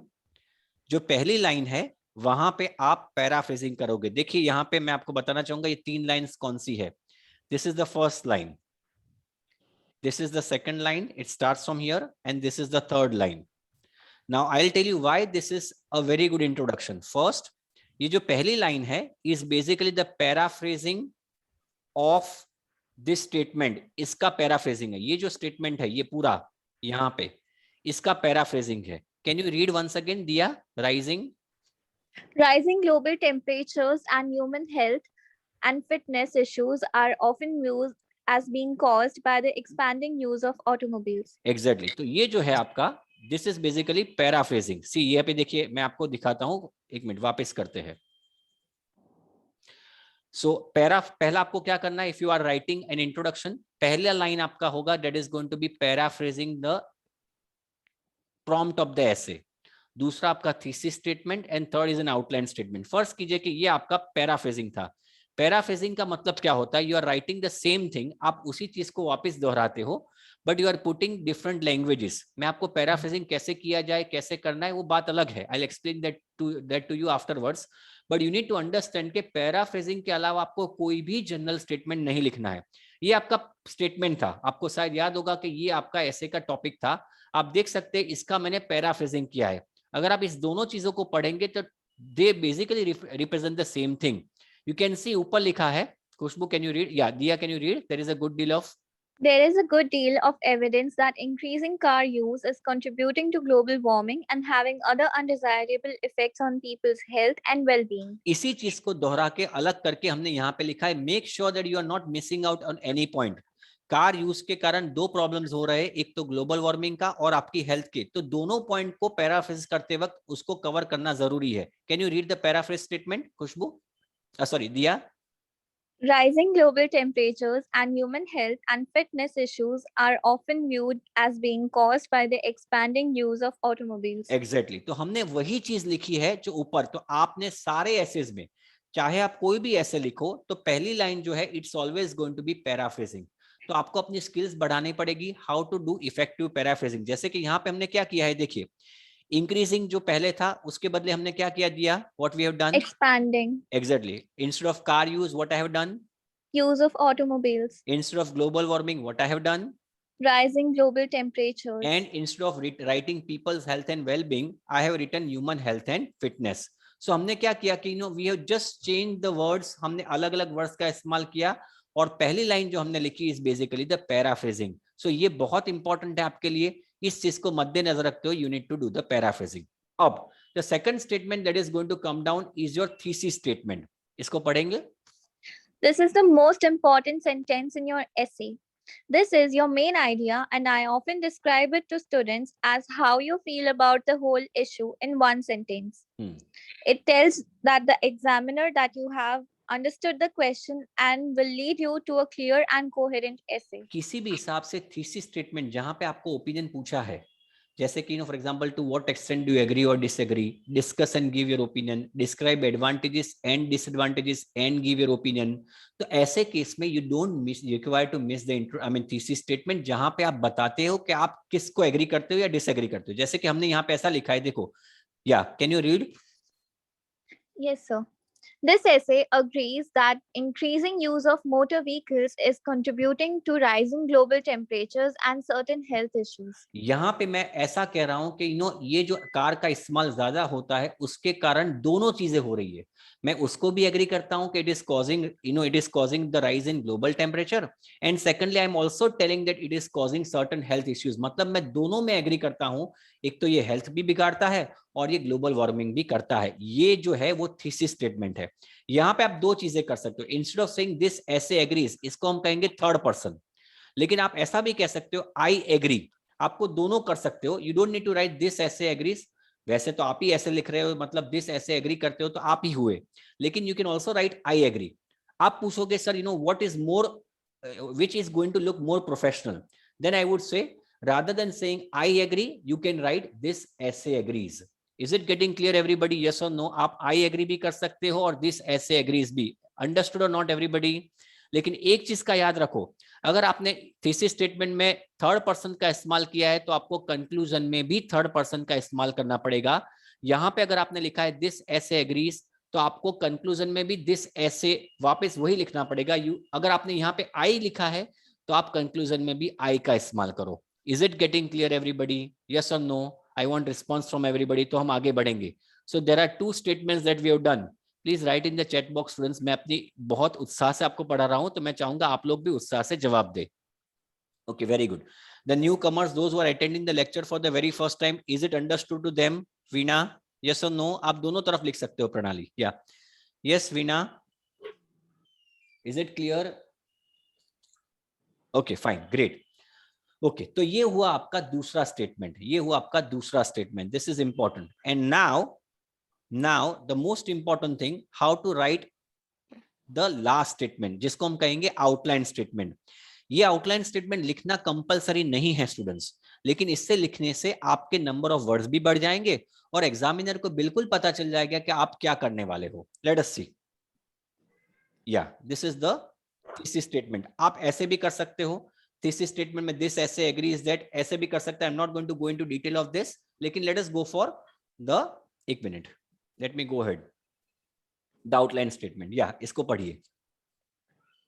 जो पहली लाइन है वहां पे आप पैराफ्रेजिंग करोगे. देखिए यहाँ पे मैं आपको बताना चाहूंगा ये 3 लाइन्स कौन सी है. This is the first line, this is the second line, it starts from here, and this is the third line. Now I'll tell you why this is a very good introduction. First, ये जो पहली line है is basically the paraphrasing of this statement. इसका paraphrasing है. ये जो statement है ये पूरा यहाँ पे इसका paraphrasing है. Can you read once again, Diya? Rising Rising global temperatures and human health and fitness issues are often viewed as being caused by the expanding use of automobiles. Exactly तो ये जो है आपका दिस इज बेसिकली पैराफ्रेजिंग। सी ये पे देखिए मैं आपको दिखाता हूं, एक मिनट वापस करते हैं। सो पहला आपको क्या करना है, if you are writing an introduction, पहला लाइन आपका होगा that is going to be paraphrasing the prompt of the essay. दूसरा आपका thesis statement and third is an outline statement. First कीजिए कि ये आपका पैराफ्रेजिंग था। पैराफ्रेजिंग का मतलब क्या होता है, you are writing the same thing, आप उसी चीज को वापस दोहराते हो but you are putting different languages. मैं आपको पैराफ्रेजिंग कैसे किया जाए, कैसे करना है, वो बात अलग है, I will explain that to you afterwards. But you need to understand के पैराफ्रेजिंग के अलावा आपको कोई भी जनरल स्टेटमेंट नहीं लिखना है। ये आपका स्टेटमेंट था, आपको शायद याद होगा कि ये आपका ऐसे का टॉपिक था, आप देख सकते हैं इसका मैंने पैराफ्रेजिंग किया है। अगर आप इस दोनों चीजों को पढ़ेंगे तो they basically represent the same thing. You can see ऊपर लिखा है, खुशबू कैन यू रीड, या Diya can you read, there is a good deal of There is a good deal of evidence that increasing car use is contributing to global warming and having other undesirable effects on people's health and well-being. इसी चीज को दोहरा के अलग करके हमने यहाँ पे लिखा है, make sure that you are not missing out on any point. Car use के कारण दो प्रॉब्लम्स हो रहे हैं, एक तो ग्लोबल वार्मिंग का और आपकी हेल्थ के, तो दोनों पॉइंट को पैराफ्रेज करते वक्त उसको कवर करना जरूरी है। Can you read the paraphrase statement Khushboo, sorry Diya? Rising global temperatures and human health and fitness issues are often viewed as being caused by the expanding use of automobiles. Exactly तो हमने वही चीज लिखी है जो ऊपर। तो आपने सारे एसेज में चाहे आप कोई भी ऐसे लिखो तो पहली लाइन जो है it's always going to be paraphrasing. तो आपको अपनी स्किल्स बढ़ानी पड़ेगी, how to do effective paraphrasing. जैसे कि यहाँ पे हमने क्या किया है, देखिए इंक्रीजिंग जो पहले था उसके बदले हमने क्या किया Diya, what we have done, Expanding exactly instead of car use what I have done, use of automobiles. Instead of global warming what I have done, Rising global temperatures. and instead of writing people's health and well-being I have written human health and fitness. So हमने क्या किया कि we have just changed the words, हमने अलग अलग words का इस्तेमाल किया और पहली लाइन जो हमने लिखी is basically the paraphrasing. So ये बहुत इंपॉर्टेंट है आपके लिए, इस चीज को मद्देनजर रखते हो, you need to do the paraphrasing. अब the second statement that is going to come down is your thesis statement. इसको पढ़ेंगे? This is the most important sentence in your essay. This is your main idea, and I often describe it to students as how you feel about the whole issue in one sentence. It tells that the examiner that you have understood the question and will lead you to a clear and coherent essay. किसी भी हिसाब से thesis statement जहां पे आपको opinion पूछा है, जैसे कि for example to what extent do you agree और disagree, discuss and give your opinion, describe advantages and disadvantages and give your opinion, तो ऐसे केस में you don't require to miss the thesis statement, जहां पे आप बताते हो कि आप किसको एग्री करते हो या डिसएग्री करते हो। जैसे कि हमने यहाँ पे ऐसा लिखा है, देखो, या can you read? Yes, sir. This essay agrees that increasing use of motor vehicles is contributing to rising global temperatures and certain health issues. यहाँ पे मैं ऐसा कह रहा हूं कि ये जो कार का इस्तेमाल ज्यादा होता है उसके कारण दोनों चीजें हो रही है। मैं उसको भी एग्री करता हूं कि it is causing the rise in global temperature, and secondly I am also telling that it is causing certain health issues. मतलब मैं दोनों में एग्री करता हूं, एक तो ये हेल्थ भी बिगाड़ता है और ये ग्लोबल वार्मिंग भी करता है। ये जो है वो थीसिस स्टेटमेंट है। यहाँ पे आप दो चीजें कर सकते हो, इंस्टेड ऑफ सेइंग दिस ऐसे एग्रीज, इसको हम कहेंगे थर्ड पर्सन, लेकिन आप ऐसा भी कह सकते हो आई एग्री, आपको दोनों कर सकते हो। You don't need to write this ऐसे एग्रीज, वैसे तो आप ही ऐसे लिख रहे हो, मतलब दिस ऐसे एग्री करते हो तो आप ही हुए, लेकिन you can also write I agree. आप पूछोगे sir what is more, which is going to look more professional, then I would say rather than saying I agree, you can write this essay agrees. Is it getting clear everybody? Yes or no? आप I agree भी कर सकते हो और this essay agrees भी। Understood or not everybody? लेकिन एक चीज का याद रखो, अगर आपने थीसिस स्टेटमेंट में थर्ड पर्सन का इस्तेमाल किया है तो आपको कंक्लूजन में भी थर्ड पर्सन का इस्तेमाल करना पड़ेगा। यहाँ पे अगर आपने लिखा है दिस essay agrees तो आपको कंक्लूजन में भी दिस ऐसे वापस वही लिखना पड़ेगा। अगर आपने यहाँ पे आई लिखा है तो आप कंक्लूजन में भी आई का इस्तेमाल करो। Is it getting clear everybody? Yes और no? I want response from everybody, तो हम आगे बढ़ेंगे। So there are two statements that we have done. Please write in the chat box students. मैं अपनी बहुत उत्साह से आपको पढ़ा रहा हूं तो मैं चाहूंगा आप लोग भी उत्साह से जवाब दे। Okay, very good. The new comers, those who are attending the lecture for the very first time, is it understood to them? Veena? Yes और नो, आप दोनों तरफ लिख सकते हो Pranali. Yeah yes Veena, is it clear? Okay fine, great. Okay, तो ये हुआ आपका दूसरा स्टेटमेंट, ये हुआ आपका दूसरा statement, this is important. And now the most important thing, how to write the last statement, जिसको हम कहेंगे आउटलाइन स्टेटमेंट। ये आउटलाइन स्टेटमेंट लिखना कंपलसरी नहीं है स्टूडेंट्स, लेकिन इससे लिखने से आपके नंबर ऑफ वर्ड्स भी बढ़ जाएंगे और एग्जामिनर को बिल्कुल पता चल जाएगा कि आप क्या करने वाले हो। Let us see. Yeah this is the thesis statement. आप ऐसे भी कर सकते हो, थीसिस स्टेटमेंट में दिस ऐसे एग्रीज दैट, ऐसे भी कर सकते हैं। I am not going to go into detail of this, लेकिन let us go for the, एक मिनट, let me go ahead, the outline statement. Yeah इसको पढ़िए।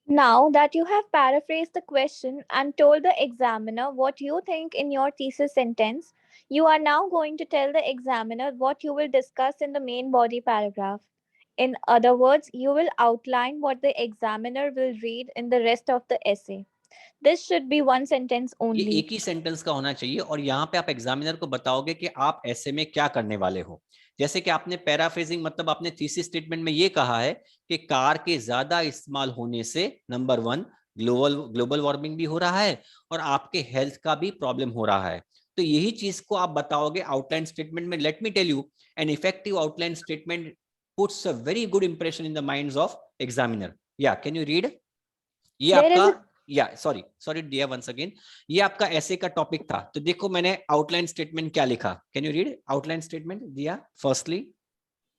Now that you have paraphrased the question and told the examiner what you think in your thesis sentence, you are now going to tell the examiner what you will discuss in the main body paragraph. In other words, you will outline what the examiner will read in the rest of the essay. This should be one sentence ये only. एक ही sentence का होना चाहिए और यहाँ पे आप examiner को बताओगे कि आप ऐसे में क्या करने वाले हो। जैसे कि आपने पैराफ्रेजिंग, मतलब आपने थीसिस स्टेटमेंट में ये कहा है कि कार के ज्यादा इस्तेमाल होने से नंबर 1 ग्लोबल वार्मिंग भी हो रहा है और आपके हेल्थ का भी प्रॉब्लम हो रहा है। तो यही चीज को आप बताओगे आउटलाइन स्टेटमेंट में। Let me tell you, an effective outline statement puts a very good impression in the minds of examiner. या कैन यू रीड? ये There is आपका, a या सॉरी डियर वंस अगेन, ये आपका ऐसे का टॉपिक था। तो देखो मैंने आउटलाइन स्टेटमेंट क्या लिखा, can you read outline statement दिया?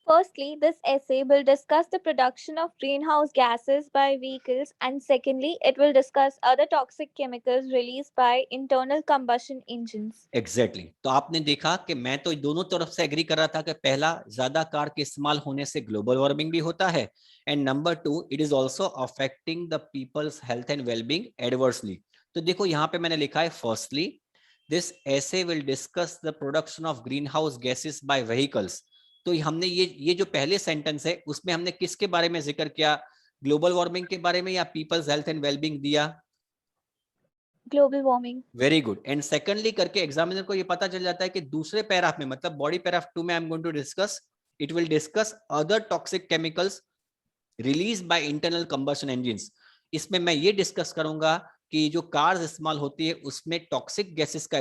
Firstly, this essay will discuss the production of greenhouse gases by vehicles, and secondly, it will discuss other toxic chemicals released by internal combustion engines. Exactly तो आपने देखा कि मैं तो दोनों तरफ से एग्री कर रहा था कि पहला, ज्यादा कार के इस्तेमाल होने से ग्लोबल वार्मिंग भी होता है, and number 2, it is also affecting the people's health and wellbeing adversely. तो देखो यहाँ पे मैंने लिखा है firstly this essay will discuss the production of greenhouse gases by vehicles। तो हमने ये जो पहले सेंटेंस है उसमें हमने किसके बारे में जिक्र किया, ग्लोबल वार्मिंग के बारे में या पीपल्स हेल्थ एंड वेलबींग दिया? Global warming. Very good. And secondly करके एग्जामिनर को ये पता चल जाता है कि दूसरे पैराग्राफ में, मतलब बॉडी पैराग्राफ 2 में I am going to discuss, it will discuss other toxic chemicals release by internal combustion engines. इसमें मैं ये डिस्कस करूंगा कि जो कार्स इस्तेमाल होती है उसमें टॉक्सिक गैसेस का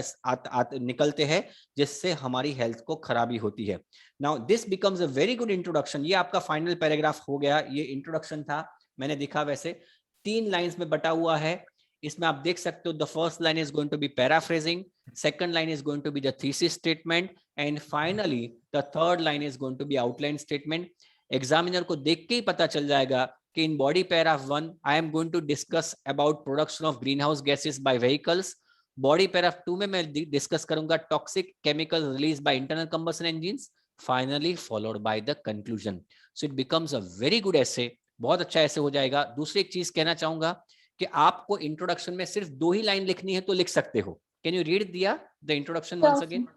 निकलते हैं जिससे हमारी हेल्थ को खराबी होती है। Now this becomes a very good introduction. ये आपका फाइनल पैराग्राफ हो गया, ये इंट्रोडक्शन था, मैंने दिखा वैसे 3 लाइंस में बटा हुआ है। इसमें आप देख सकते हो the first line is going to be paraphrasing, second line is going to be the thesis statement, and finally the third line is going to be outline statement. Examiner को देख के ही पता चल जाएगा कि in body paragraph 1 I am going to discuss about production of green house gases by vehicles, body paragraph 2 में मैं डिस्कस करूंगा toxic chemical release by internal combustion engines, finally followed by the conclusion. So it becomes a very good essay, बहुत अच्छा ऐसे हो जाएगा। दूसरी एक चीज कहना चाहूंगा कि आपको इंट्रोडक्शन में सिर्फ 2 ही लाइन लिखनी है तो लिख सकते हो। Can you read Diya the introduction once again?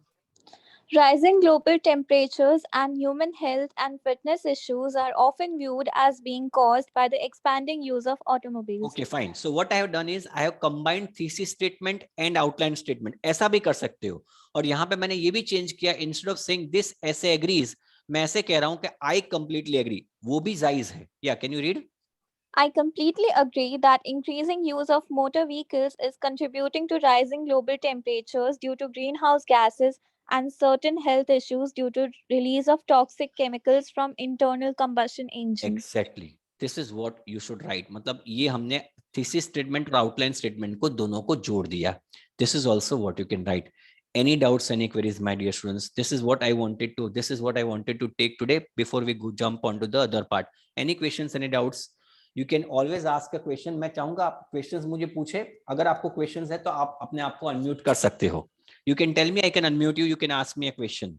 Rising global temperatures and human health and fitness issues are often viewed as being caused by the expanding use of automobiles. Okay, fine. So what I have done is I have combined thesis statement and outline statement. ऐसा भी कर सकते हो। और यहाँ पे मैंने ये भी चेंज किया, instead of saying this essay agrees, मैं ऐसे कह रहा हूँ कि I completely agree। वो भी जायज है। Yeah, can you read? I completely agree that increasing use of motor vehicles is contributing to rising global temperatures due to greenhouse gases and certain health issues due to release of toxic chemicals from internal combustion engines. Exactly. This is what you should write। मतलब ये हमने thesis statement और outline statement को दोनों को जोड़ दिया। This is also what you can write। Any doubts, any queries, my dear students? This is what I wanted to take today before we go jump onto the other part। Any questions, any doubts? You can always ask a question। मैं चाहूंगा आप questions मुझे पूछे। अगर आपको questions है तो आप अपने आप को unmute कर सकते हो। You can tell me, I can unmute you, you can ask me a question।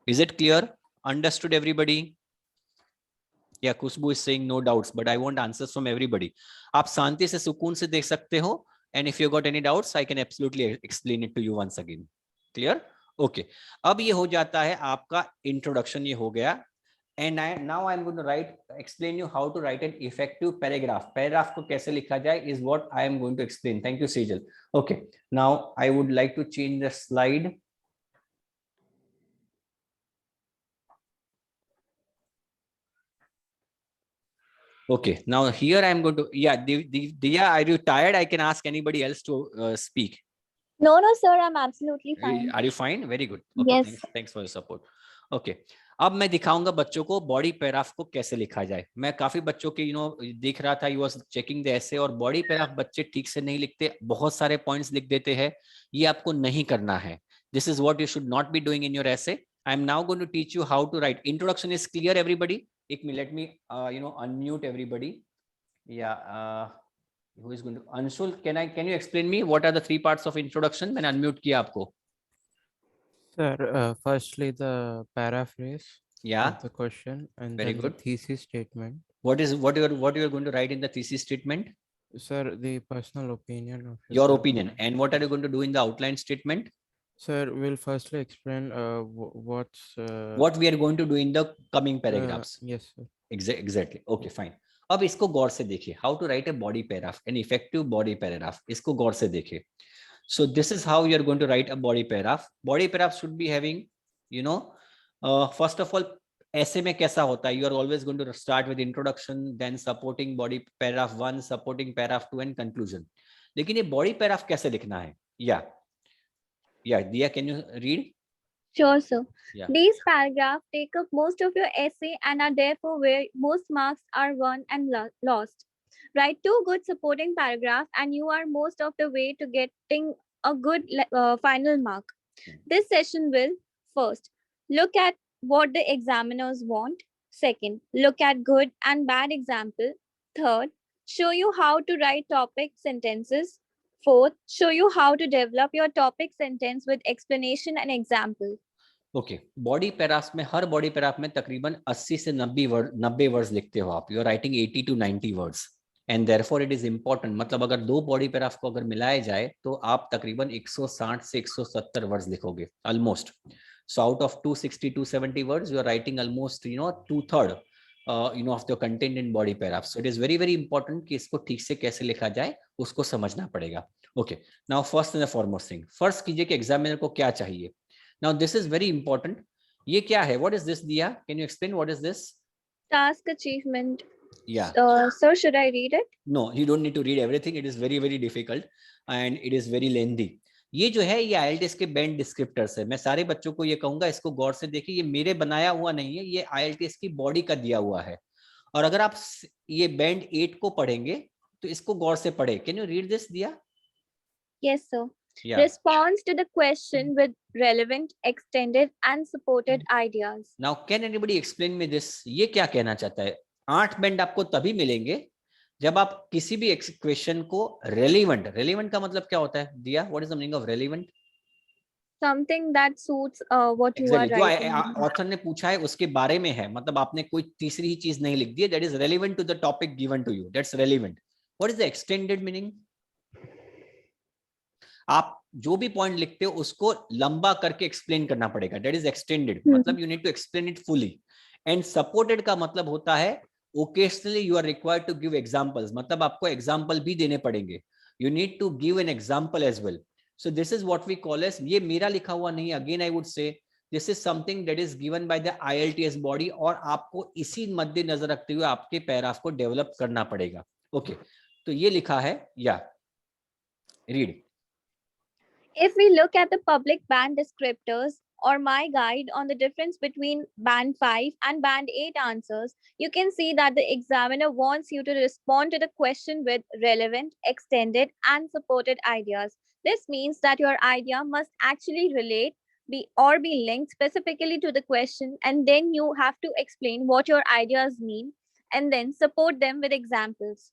Is it clear? Understood everybody? Yeah, Kushbu is saying no doubts, but I want answers from everybody। आप शांति से सुकून से देख सकते हो, and if you got any doubts, I can absolutely explain it to you once again। Clear? Okay। अब ये हो जाता है आपका introduction, ये हो गया, and now I'm going to explain you how to write an effective paragraph। Paragraph को कैसे लिखा जाए is what I am going to explain। Thank you, Sejal। Okay, now I would like to change the slide। Okay, now here I am going to, yeah, Diya, are you tired? I can ask anybody else to speak. No, no, sir, I'm absolutely fine. Are you fine? Very good. Okay, Yes. thanks for your support. Okay, अब मैं दिखाऊंगा बच्चों को body पैराफ को कैसे लिखा जाए. मैं काफी बच्चों के देख रहा था, you was checking the essay, और बॉडी पैराफ बच्चे ठीक से नहीं लिखते, बहुत सारे पॉइंट्स लिख देते हैं. ये आपको नहीं करना है. This is what you should not be doing in your essay. I am now going to teach you how to write. Introduction is clear everybody? एक मिनट, let me unmute everybody. Yeah, who is going to? Anshul, can you explain me what are the three parts of introduction? मैंने unmute किया आपको. Sir, firstly the paraphrase Yeah, of the question, and very then good. the thesis statement. What you are going to write in the thesis statement? Sir, the personal opinion of Your opinion. And what are you going to do in the outline statement? Sir, we'll firstly explain what's What we are going to do in the coming paragraphs. yes, sir. Exactly. Okay, fine. अब इसको गौर से देखिए. How to write a body paragraph, an effective body paragraph. इसको गौर से देखिए. So this is how you are going to write a body paragraph. Body paragraph should be having, first of all, ऐसे में कैसा होता है? You are always going to start with introduction, then supporting body paragraph 1, supporting paragraph 2 and conclusion. लेकिन ये body paragraph कैसे लिखना है? Yeah, Diya, can you read? Sure, sir. Yeah. These paragraphs take up most of your essay and are therefore where most marks are won and lost. Write 2 good supporting paragraphs and you are most of the way to getting a good final mark. This session will first look at what the examiners want. Second, look at good and bad example. Third, show you how to write topic sentences. Fourth, show you how to develop your topic sentence with explanation and example. Okay, body paragraph में, हर body paragraph में तकरीबन 80 से 90 words लिखते हो आप. You are writing 80 to 90 words and therefore it is important. मतलब अगर 2 body paragraph को अगर मिलाया जाए तो आप तकरीबन 160 से 170 वर्ड्स लिखोगे almost. So out of 260 270 words you are writing almost 2/3 of the content in body paragraph. So it is very very important कि इसको ठीक से कैसे लिखा जाए उसको समझना पड़ेगा. Okay, now first and the foremost thing, first कीजिए कि एग्जामिनर को क्या चाहिए. Now this is very important. ये क्या है? What is this, Diya? Can you explain what is this? Task achievement. Yeah. Sir, should I read it? No, you don't need to read everything. It is very very difficult and it is very lengthy. ये जो है ये IELTS के band descriptors है. मैं सारे बच्चों को ये कहूंगा, इसको गौर से देखिए. ये मेरे बनाया हुआ नहीं है, ये IELTS की बॉडी का दिया हुआ है. और अगर आप ये बैंड 8 को पढ़ेंगे तो इसको गौर से पढ़े. Can you read this, Diya? Yes, sir. Yeah. Response to the question with relevant, extended and supported ideas. Now, can anybody explain me this? ये क्या कहना चाहता है? 8 बैंड आपको तभी मिलेंगे जब आप किसी भी क्वेश्चन को रेलेवेंट का मतलब क्या होता है? दिया, what is the meaning of relevant? Something that suits what you are जो writing. ऑथर ने पूछा है उसके बारे में है. मतलब आपने कोई तीसरी ही चीज नहीं लिख दी है. That is relevant to the topic given to you. That's relevant. What is the extended meaning? आप जो भी पॉइंट लिखते हो उसको लंबा करके एक्सप्लेन करना पड़ेगा. That is extended. मतलब you need to explain it fully. And supported का मतलब होता है occasionally you are required to give examples. मतलब आपको एग्जांपल भी देने पड़ेंगे. You need to give an example as well. So this is what we call as, ये मेरा लिखा हुआ नहीं, again I would say this is something that is given by the IELTS body. और आपको इसी मद्देनजर रखते हुए आपके पैराग्राफ को डेवलप करना पड़ेगा. ओके, तो ये लिखा है. या read. If we look at the public band descriptors or my guide on the difference between band 5 and band 8 answers, you can see that the examiner wants you to respond to the question with relevant, extended, and supported ideas. This means that your idea must actually relate be linked specifically to the question, and then you have to explain what your ideas mean and then support them with examples.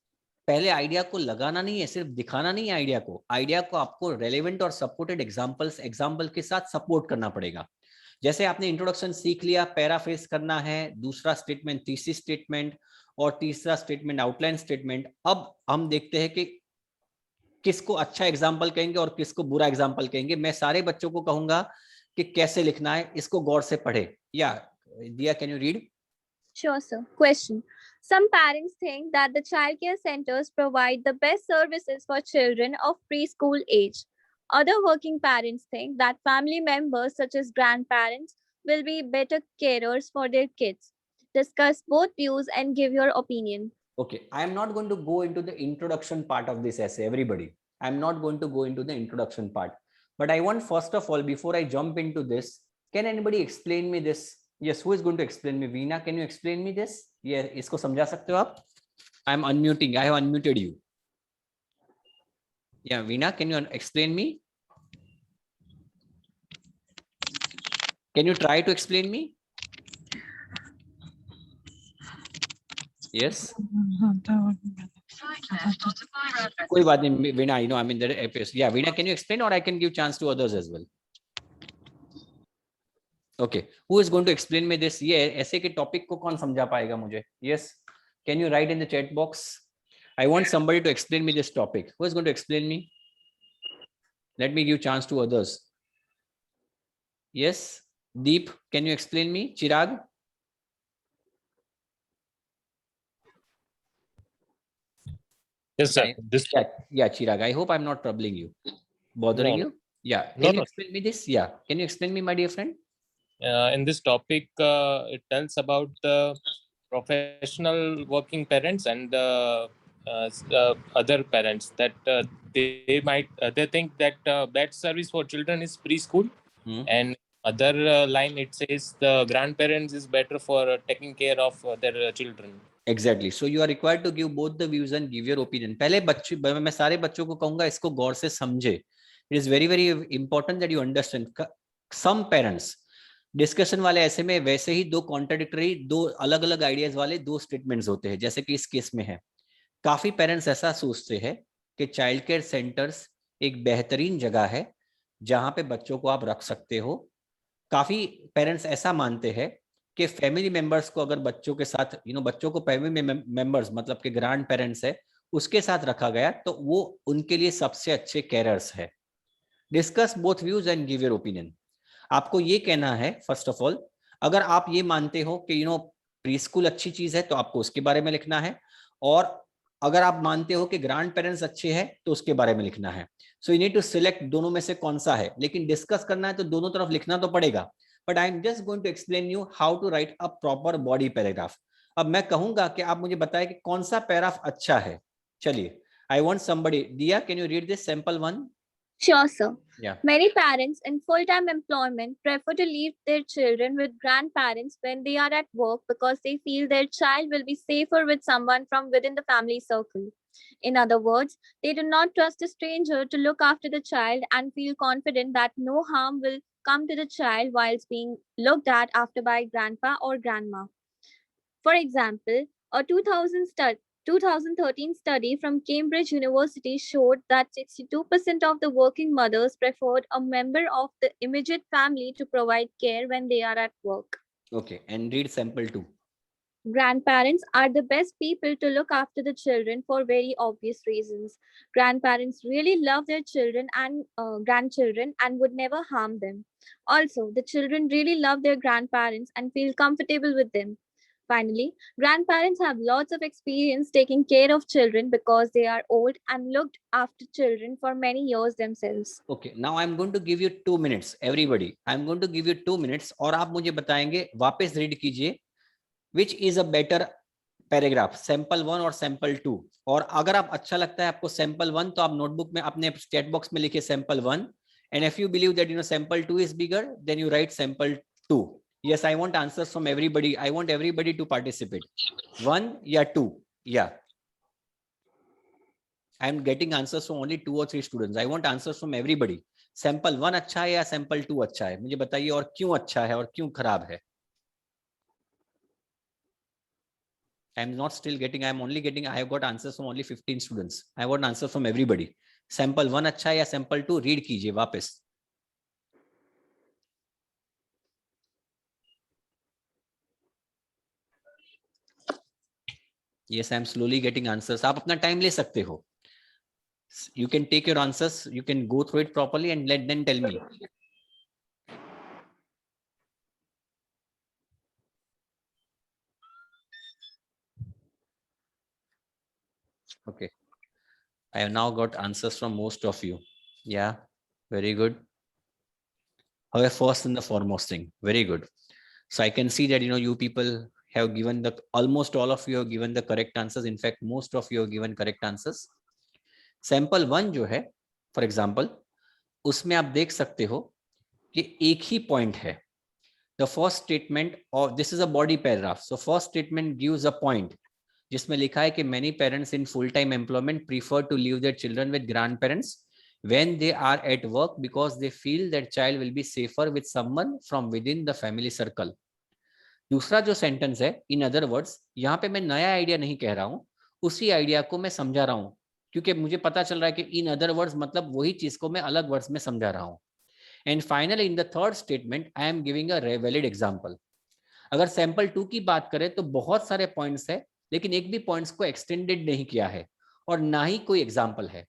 पहले idea को लगाना नहीं है, सिर्फ दिखाना नहीं है idea को. आइडिया को आपको रेलेवेंट और सपोर्टेड एग्जांपल के साथ सपोर्ट करना पड़ेगा. जैसे आपने इंट्रोडक्शन सीख लिया, पैराफ्रेज करना है, दूसरा स्टेटमेंट थीसिस स्टेटमेंट और तीसरा स्टेटमेंट आउटलाइन स्टेटमेंट. अब हम देखते हैं कि किसको अच्छा एग्जाम्पल कहेंगे और किसको बुरा एग्जाम्पल कहेंगे. मैं सारे बच्चों को कहूंगा कि कैसे लिखना है, इसको गौर से पढ़े. या Diya, can you read? Sure, sir. Question. Some parents think that the childcare centers provide the best services for children of preschool age. Other working parents think that family members such as grandparents will be better carers for their kids. Discuss both views and give your opinion. Okay, I am not going to go into the introduction part of this essay, everybody. I'm not going to go into the introduction part. But I want, first of all, before I jump into this, can anybody explain me this? Yes, who is going to explain me? Veena, can you explain me this? Yeah, isko samjha sakte ho aap? I'm unmuting. I have unmuted you. Yeah, Veena, can you explain me? Can you try to explain me? Yes. कोई बात नहीं, Veena, I know I'm in the episode. Yeah, Veena, can you explain, or I can give chance to others as well? Okay, who is going to explain me this? ये ऐसे के topic को कौन समझा पाएगा मुझे? Yes, can you write in the chat box? I want somebody to explain me this topic. Who is going to explain me? Let me give chance to others. Yes, Deep, can you explain me? Chirag? Yes, sir. Yeah, Chirag. I hope I'm not troubling you, bothering you. Yeah, can you explain me this? Yeah, can you explain me, my dear friend? In this topic, it tells about the professional working parents and other parents that they might they think that best service for children is preschool, and other line it says the grandparents is better for taking care of their children. Exactly. So you are required to give both the views and give your opinion. पहले बच्चे, मैं सारे बच्चों को कहूंगा इसको गौर से समझे. It is very very important that you understand. Some parents discussion वाले ऐसे में वैसे ही दो कॉन्ट्राडिक्टरी, दो अलग अलग आइडियाज वाले दो स्टेटमेंट्स होते हैं, जैसे कि इस केस में है. काफी पेरेंट्स ऐसा सोचते हैं कि चाइल्ड केयर सेंटर्स एक बेहतरीन जगह है जहां पे बच्चों को आप रख सकते हो. काफी पेरेंट्स ऐसा मानते हैं कि फैमिली मेंबर्स को अगर बच्चों के साथ बच्चों को फैमिली मेंबर्स मतलब कि ग्रैंड पेरेंट्स है उसके साथ रखा गया तो वो उनके लिए सबसे अच्छे केयरर्स है. Discuss both views and give your opinion. आपको ये कहना है फर्स्ट ऑफ ऑल, अगर आप ये मानते हो कि प्री स्कूल अच्छी चीज है तो आपको उसके बारे में लिखना है, और अगर आप मानते हो कि ग्रैंड पेरेंट्स अच्छे हैं तो उसके बारे में लिखना है. So you need to select दोनों में से कौन सा है, लेकिन डिस्कस करना है तो दोनों तरफ लिखना तो पड़ेगा. But I am just going to explain you how to write a proper body paragraph. अब मैं कहूंगा कि आप मुझे बताएं कि कौन सा पैराग्राफ अच्छा है. चलिए, आई वांट समबडी. दिया, can you read this sample 1? Sure, sir. Yeah. Many parents in full-time employment prefer to leave their children with grandparents when they are at work because they feel their child will be safer with someone from within the family circle. In other words, they do not trust a stranger to look after the child and feel confident that no harm will come to the child whilst being looked at after by grandpa or grandma. For example, a 2013 study from Cambridge University showed that 62% of the working mothers preferred a member of the immediate family to provide care when they are at work. Okay, and read sample 2. Grandparents are the best people to look after the children for very obvious reasons. Grandparents really love their children and grandchildren and would never harm them. Also, the children really love their grandparents and feel comfortable with them. Finally, grandparents have lots of experience taking care of children because they are old and looked after children for many years themselves. Okay, now I'm going to give you 2 minutes, everybody. I'm going to give you 2 minutes और आप मुझे बताएंगे, वापस read कीजिए, which is a better paragraph, sample 1 और sample 2. और अगर आप अच्छा लगता है आपको sample 1 तो आप नोटबुक में अपने चैट बॉक्स में लिखिए sample 1, and if you believe that sample 2 is bigger, then you write sample 2. Yes, I want answers from everybody. I want everybody to participate. 1 या 2? Yeah, I am getting answers from only 2 or 3 students. I want answers from everybody. Sample 1 अच्छा है या sample 2 अच्छा है, मुझे बताइए, और क्यों अच्छा है और क्यों खराब है. I am not still getting, I am only getting, I have got answers from only 15 students. I want answers from everybody. Sample 1 अच्छा है या sample 2? रीड कीजिए वापस. Yes, I am slowly getting answers. आप अपना टाइम ले सकते हो. You can take your answers, you can go through it properly and then tell me. Okay, I have now got answers from most of you. Yeah, very good. However, first and the foremost thing, very good. So I can see that you people have given the, almost all of you have given the correct answers. In fact, most of you have given correct answers. Sample 1 जो है, for example, उसमें आप देख सकते हो कि एक ही point है. The first statement of this is a body paragraph. So first statement gives a point जिसमें लिखा है कि many parents in full-time employment prefer to leave their children with grandparents when they are at work because they feel that child will be safer with someone from within the family circle. दूसरा जो sentence है, इन other words, यहाँ पे मैं नया idea नहीं कह रहा हूँ, उसी आइडिया को मैं समझा रहा हूँ, क्योंकि मुझे पता चल रहा है कि इन अदर वर्ड्स मतलब वही चीज को मैं अलग वर्ड्स में समझा रहा हूँ. And finally in the third statement I am giving a valid example. अगर सैंपल 2 की बात करें तो बहुत सारे पॉइंट्स है, लेकिन एक भी पॉइंट्स को एक्सटेंडेड नहीं किया है और ना ही कोई एग्जाम्पल है.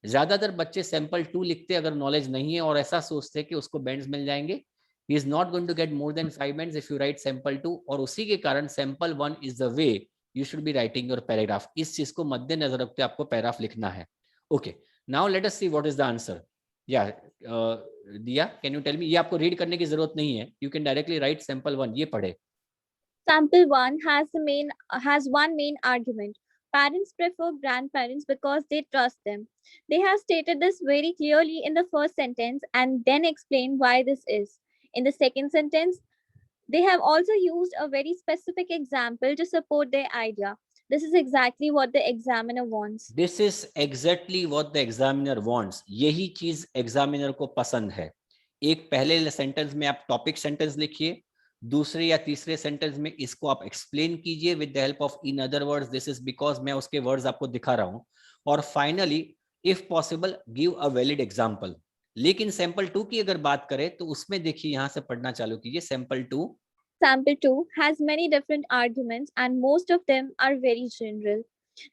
ज्यादातर बच्चे सैंपल 2 लिखते अगर नॉलेज नहीं है और ऐसा सोचते कि उसको बैंड्स मिल जाएंगे. He is not going to get more than 5 bands if you write sample 2, और उसी के कारण sample 1 is the way you should be writing your paragraph. इस चीज को मद्देनजर रखते आपको पैराग्राफ लिखना है. Okay, now let us see what is the answer. Yeah, Diya, can you tell me? ये आपको रीड करने की जरूरत नहीं है. You can directly write sample 1. ये पढ़े. Sample 1 has one main argument. Parents prefer grandparents because they trust them. They have stated this very clearly in the first sentence and then explained why this is. In the second sentence, they have also used a very specific example to support their idea. This is exactly what the examiner wants. This is exactly what the examiner wants. यही चीज examiner को पसंद है. एक पहले sentence में आप topic sentence लिखिए, दूसरे या तीसरे सेंटेंस में इसको आप एक्सप्लेन कीजिए with the help of in other words. This is because मैं उसके वर्ड्स आपको दिखा रहा हूं. और finally if possible give a valid example. लेकिन सैंपल 2 की अगर बात करें तो उसमें देखिए, यहां से पढ़ना चालू कीजिए. Sample 2 has many different arguments and most of them are very general.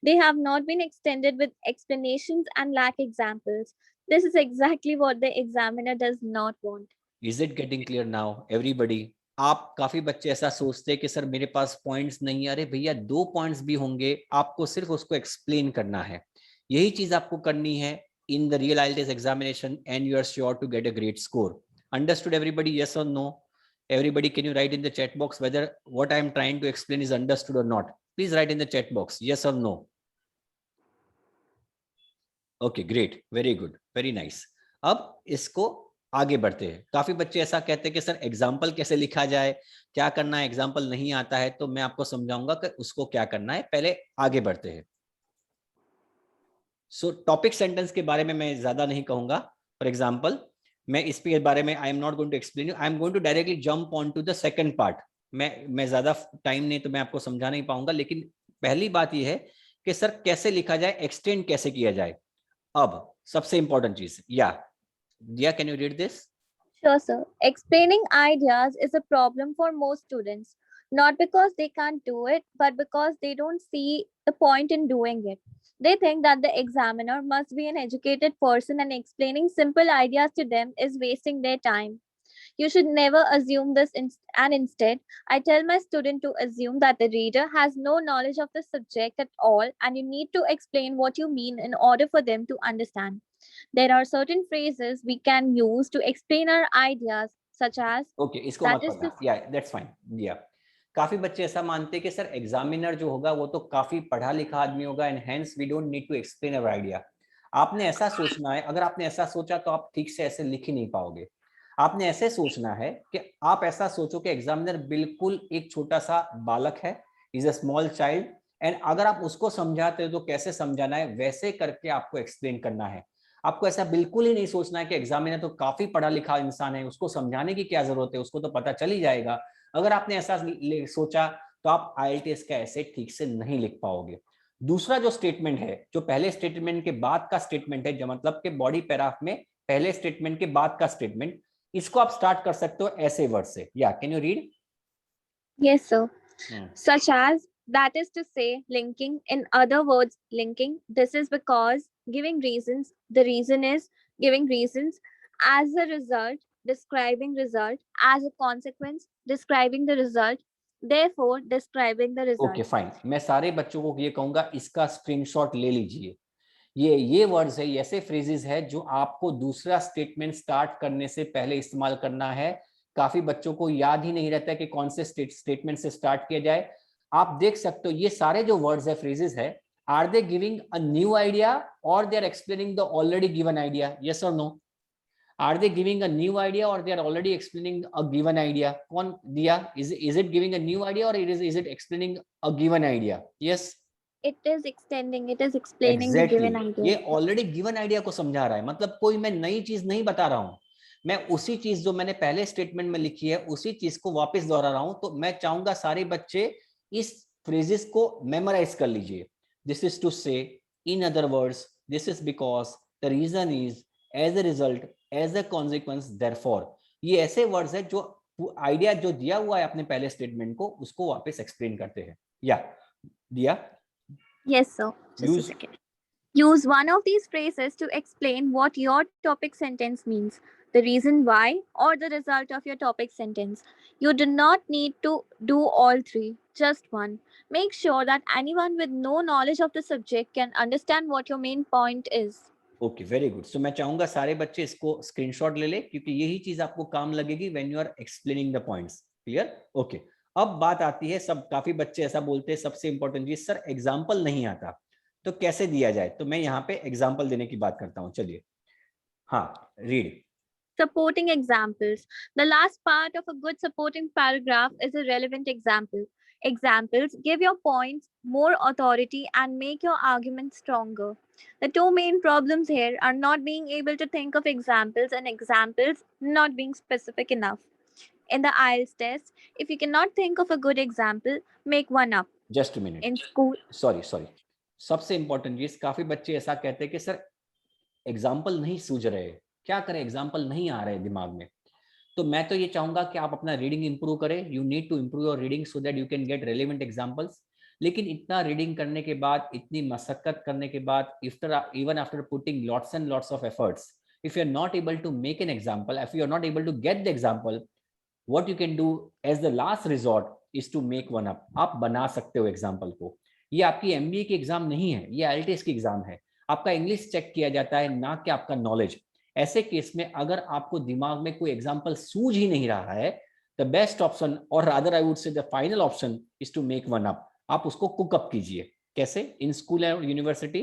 They have not been extended with explanations and lack examples. This is exactly what the examiner does not want. Is it getting clear now, everybody? आप काफी बच्चे ऐसा सोचते हैं कि sir मेरे पास points नहीं. अरे भैया 2 पॉइंट्स भी होंगे, आपको सिर्फ उसको एक्सप्लेन करना है. यही चीज आपको करनी है in the real IELTS examination and you are sure to get a great score. Understood everybody? Yes or no? Everybody, can you write in the chat box whether what I am trying to explain is understood or not? Please write in the chat box, yes or no. Okay, great, very good, very nice. अब इसको आगे बढ़ते हैं. काफी बच्चे ऐसा कहते हैं कि सर एग्जाम्पल कैसे लिखा जाए, क्या करना है, एग्जाम्पल नहीं आता है. तो मैं आपको समझाऊंगा कि उसको क्या करना है. पहले आगे बढ़ते हैं. सो टॉपिक सेंटेंस के बारे में मैं ज्यादा नहीं कहूंगा. फॉर एग्जाम्पल, मैं इसके बारे में I am not going to explain you. I am going to directly jump on to the second part. मैं ज्यादा टाइम नहीं तो मैं आपको समझा नहीं पाऊंगा. लेकिन पहली बात यह है कि सर कैसे लिखा जाए, एक्सटेंड कैसे किया जाए. अब सबसे इंपॉर्टेंट चीज, Yeah, can you read this? Sure, sir. Explaining ideas is a problem for most students, not because they can't do it, but because they don't see the point in doing it. They think that the examiner must be an educated person and explaining simple ideas to them is wasting their time. You should never assume this, and instead, I tell my student to assume that the reader has no knowledge of the subject at all, and you need to explain what you mean in order for them to understand. There are certain phrases we can use to explain our ideas, such as Okay, इसको मत पढ़ना. Yeah, that's fine. Yeah. काफी बच्चे ऐसा मानते हैं कि sir examiner जो होगा वो तो काफी पढ़ा लिखा आदमी होगा and hence we don't need to explain our idea. आपने ऐसा सोचना है. अगर आपने ऐसा सोचा तो आप ठीक से ऐसे लिख ही नहीं पाओगे. आपने ऐसे सोचना है कि आप ऐसा सोचो कि एग्जामिनर बिल्कुल एक छोटा सा बालक है, is a small child, and अगर आप उसको समझाते हो तो कैसे समझाना है वैसे करके आपको एक्सप्लेन करना है. आपको ऐसा बिल्कुल ही नहीं सोचना है कि एग्जामिनर तो काफी पढ़ा लिखा इंसान है, उसको समझाने की क्या जरूरत है, उसको तो पता चल ही जाएगा. अगर आपने ऐसा सोचा तो आप IELTS का ऐसे ठीक से नहीं लिख पाओगे. दूसरा जो स्टेटमेंट है, जो पहले स्टेटमेंट के बाद का स्टेटमेंट है, जो मतलब के बॉडी पैराग्राफ में पहले स्टेटमेंट के बाद का स्टेटमेंट, इसको आप स्टार्ट कर सकते हो ऐसे वर्ड से. या can you read? yes, sir. Such as, that is to say, linking. In other words, linking. This is because giving reasons. The reason is giving reasons. As a result, describing result. As a consequence, describing the result. Therefore, describing the result. Okay fine. मैं सारे बच्चों को ये कहूंगा, इसका screenshot ले लीजिए. ये वर्ड्स है, ऐसे फ्रेजेस है जो आपको दूसरा स्टेटमेंट स्टार्ट करने से पहले इस्तेमाल करना है. काफी बच्चों को याद ही नहीं रहता है कि कौन से स्टेटमेंट से स्टार्ट किया जाए। आप देख सकते हो ये सारे जो वर्ड्स है, फ्रेजेस है, are they giving a new idea और they are explaining the already given idea? Yes और no? Are they giving a new idea और they are already explaining a given idea? कौन Diya? Is it giving a new idea और is it explaining a given idea? Yes, It is extending, it is explaining the given idea. ये already given idea को समझा रहा है, मतलब कोई मैं नई चीज नहीं बता रहा हूं, मैं उसी चीज जो मैंने पहले स्टेटमेंट में लिखी है उसी चीज को वापस दोहरा रहा हूं। तो मैं चाहूंगा सारे बच्चे इस फ्रेजेस को मेमोराइज कर लीजिए। This is to say, in other words, this is because, the reason is, as a result, as a consequence, therefore. ये ऐसे वर्ड्स है जो आइडिया जो दिया हुआ है अपने पहले स्टेटमेंट को, उसको वापस एक्सप्लेन करते हैं। या दिया? Yes, sir. Just Use- a second. Use one of these phrases to explain what your topic sentence means, the reason why, or the result of your topic sentence. You do not need to do all three, just one. Make sure that anyone with no knowledge of the subject can understand what your main point is. Okay, very good. So मैं चाहूंगा सारे बच्चे इसको screenshot ले ले, क्योंकि यही चीज आपको काम लगेगी when you are explaining the points. Clear? Okay, अब बात आती है, सब काफी बच्चे ऐसा बोलते हैं, सबसे इंपॉर्टेंट चीज, सर एग्जाम्पल नहीं आता तो कैसे दिया जाए? तो मैं यहाँ पे एग्जाम्पल देने की बात करता हूँ। चलिए, हाँ, read. Supporting examples. The last part of a good supporting paragraph is a relevant example. Examples give your points more authority and make your argument stronger. The two main problems here are not being able to think of examples and examples not being specific enough. In the IELTS test, if you cannot think of a good example, make one up. Just minute, In school, sorry, सबसे important चीज, काफी बच्चे ऐसा कहते हैं कि sir example नहीं सूझ रहे, क्या करें, एग्जाम्पल नहीं आ रहे दिमाग में। तो मैं तो ये चाहूंगा कि आप अपना रीडिंग इंप्रूव करें। You need to improve your reading so that you can get relevant examples. लेकिन इतना रीडिंग करने के बाद, इतनी मशक्कत करने के बाद, even after putting lots and lots of efforts, if you are not able to make an example, if you are not able to get the example, what you can do as the last resort is to make one up. आप बना सकते हो example को। ये आपकी MBA की exam नहीं है, ये आईएलटीएस की एग्जाम है। आपका इंग्लिश चेक किया जाता है, ना कि आपका नॉलेज। ऐसे केस में अगर आपको दिमाग में कोई एग्जाम्पल सूझ ही नहीं रहा है, द बेस्ट ऑप्शन, और rather I would say the final option, is to make one up. आप उसको कुक अप कीजिए। कैसे? इन स्कूल और university,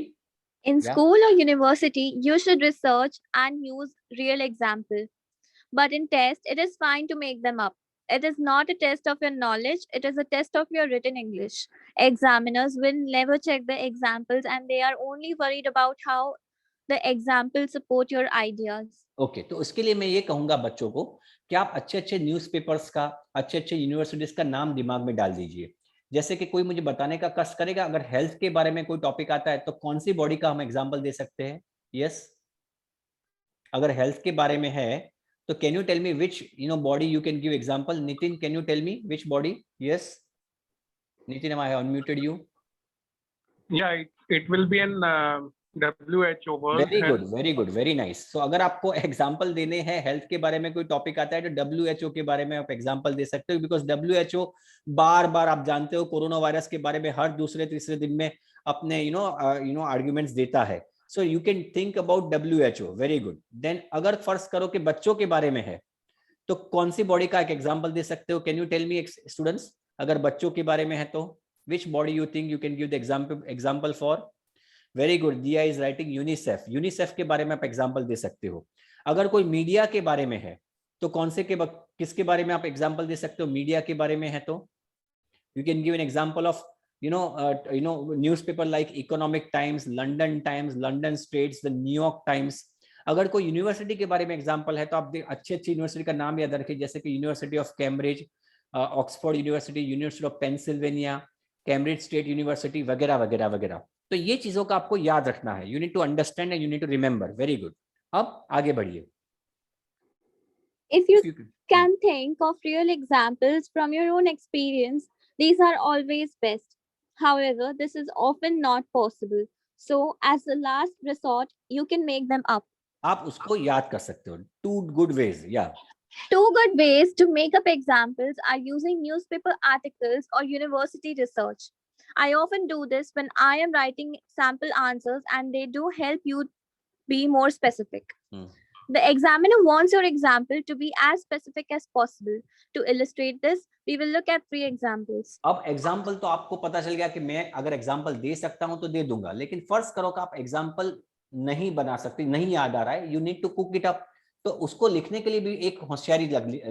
in Yeah. school or university, you should research and use real example. But in test, it is fine to make them up. It is not a test of your knowledge, it is a test of your written English. Examiners will never check the examples and they are only worried about how the examples support your ideas. Okay, तो उसके लिए मैं ये कहूंगा बच्चों को कि आप अच्छे अच्छे न्यूज़पेपर्स का, अच्छे अच्छे यूनिवर्सिटीज का नाम दिमाग में डाल दीजिए। जैसे कि कोई मुझे बताने का कष्ट करेगा, अगर हेल्थ के बारे में कोई टॉपिक आता है तो कौन सी बॉडी का हम एग्जांपल दे सकते हैं? यस, अगर हेल्थ के बारे में है तो can you tell me which body you can give example? Nitin, can you tell me which body? Yes, Nitin, I have unmuted you. Yeah, it will be an WHO, World very good, Health. Very good, very nice. So अगर आपको example देने हैं health के बारे में, कोई topic आता है, तो WHO के बारे में आप एग्जांपल दे सकते हो, बिकॉज WHO बार बार, आप जानते हो, कोरोना वायरस के बारे में हर दूसरे तीसरे दिन में अपने आर्ग्यूमेंट्स देता है। So you can think about WHO। Very good. Then अगर फर्ज करो कि बच्चों के बारे में है, तो कौन सी बॉडी का एक एग्जाम्पल दे सकते हो? Can you tell me students, अगर बच्चों के बारे में है तो which body you think you can give the example for? Very good, Diya is writing UNICEF. UNICEF के बारे में आप एग्जाम्पल दे सकते हो। अगर कोई मीडिया के बारे में है तो कौन से किसके बारे में आप एग्जाम्पल दे सकते हो? मीडिया के बारे में है तो you can give an example of newspaper like economic times, London times, London states, the New York times. अगर कोई यूनिवर्सिटी के बारे में एग्जाम्पल है तो आप अच्छी अच्छी यूनिवर्सिटी का नाम याद रखिए, जैसे कि university of Cambridge, Oxford university, university of Pennsylvania, Cambridge state university, वगैरह वगैरह वगैरह। तो ये चीजों का आपको याद रखना है। You need to understand and you need to remember. Very good. अब आगे बढ़िए। If you can think of real examples from your own experience, these are always best. However, this is often not possible. So, as a last resort, you can make them up. आप उसको याद कर सकते हो। To good veg, या Two good ways to make up examples are using newspaper articles or university research. I often do this when I am writing sample answers and they do help you be more specific. The examiner wants your example to be as specific as possible. To illustrate this, we will look at 3 examples. अब example तो आपको पता चल गया कि मैं अगर example दे सकता हूं तो दे दूंगा, लेकिन फर्ज करो कि आप एग्जाम्पल नहीं बना सकते, नहीं याद आ रहा है, you need to cook it up, तो उसको लिखने के लिए भी एक होशियारी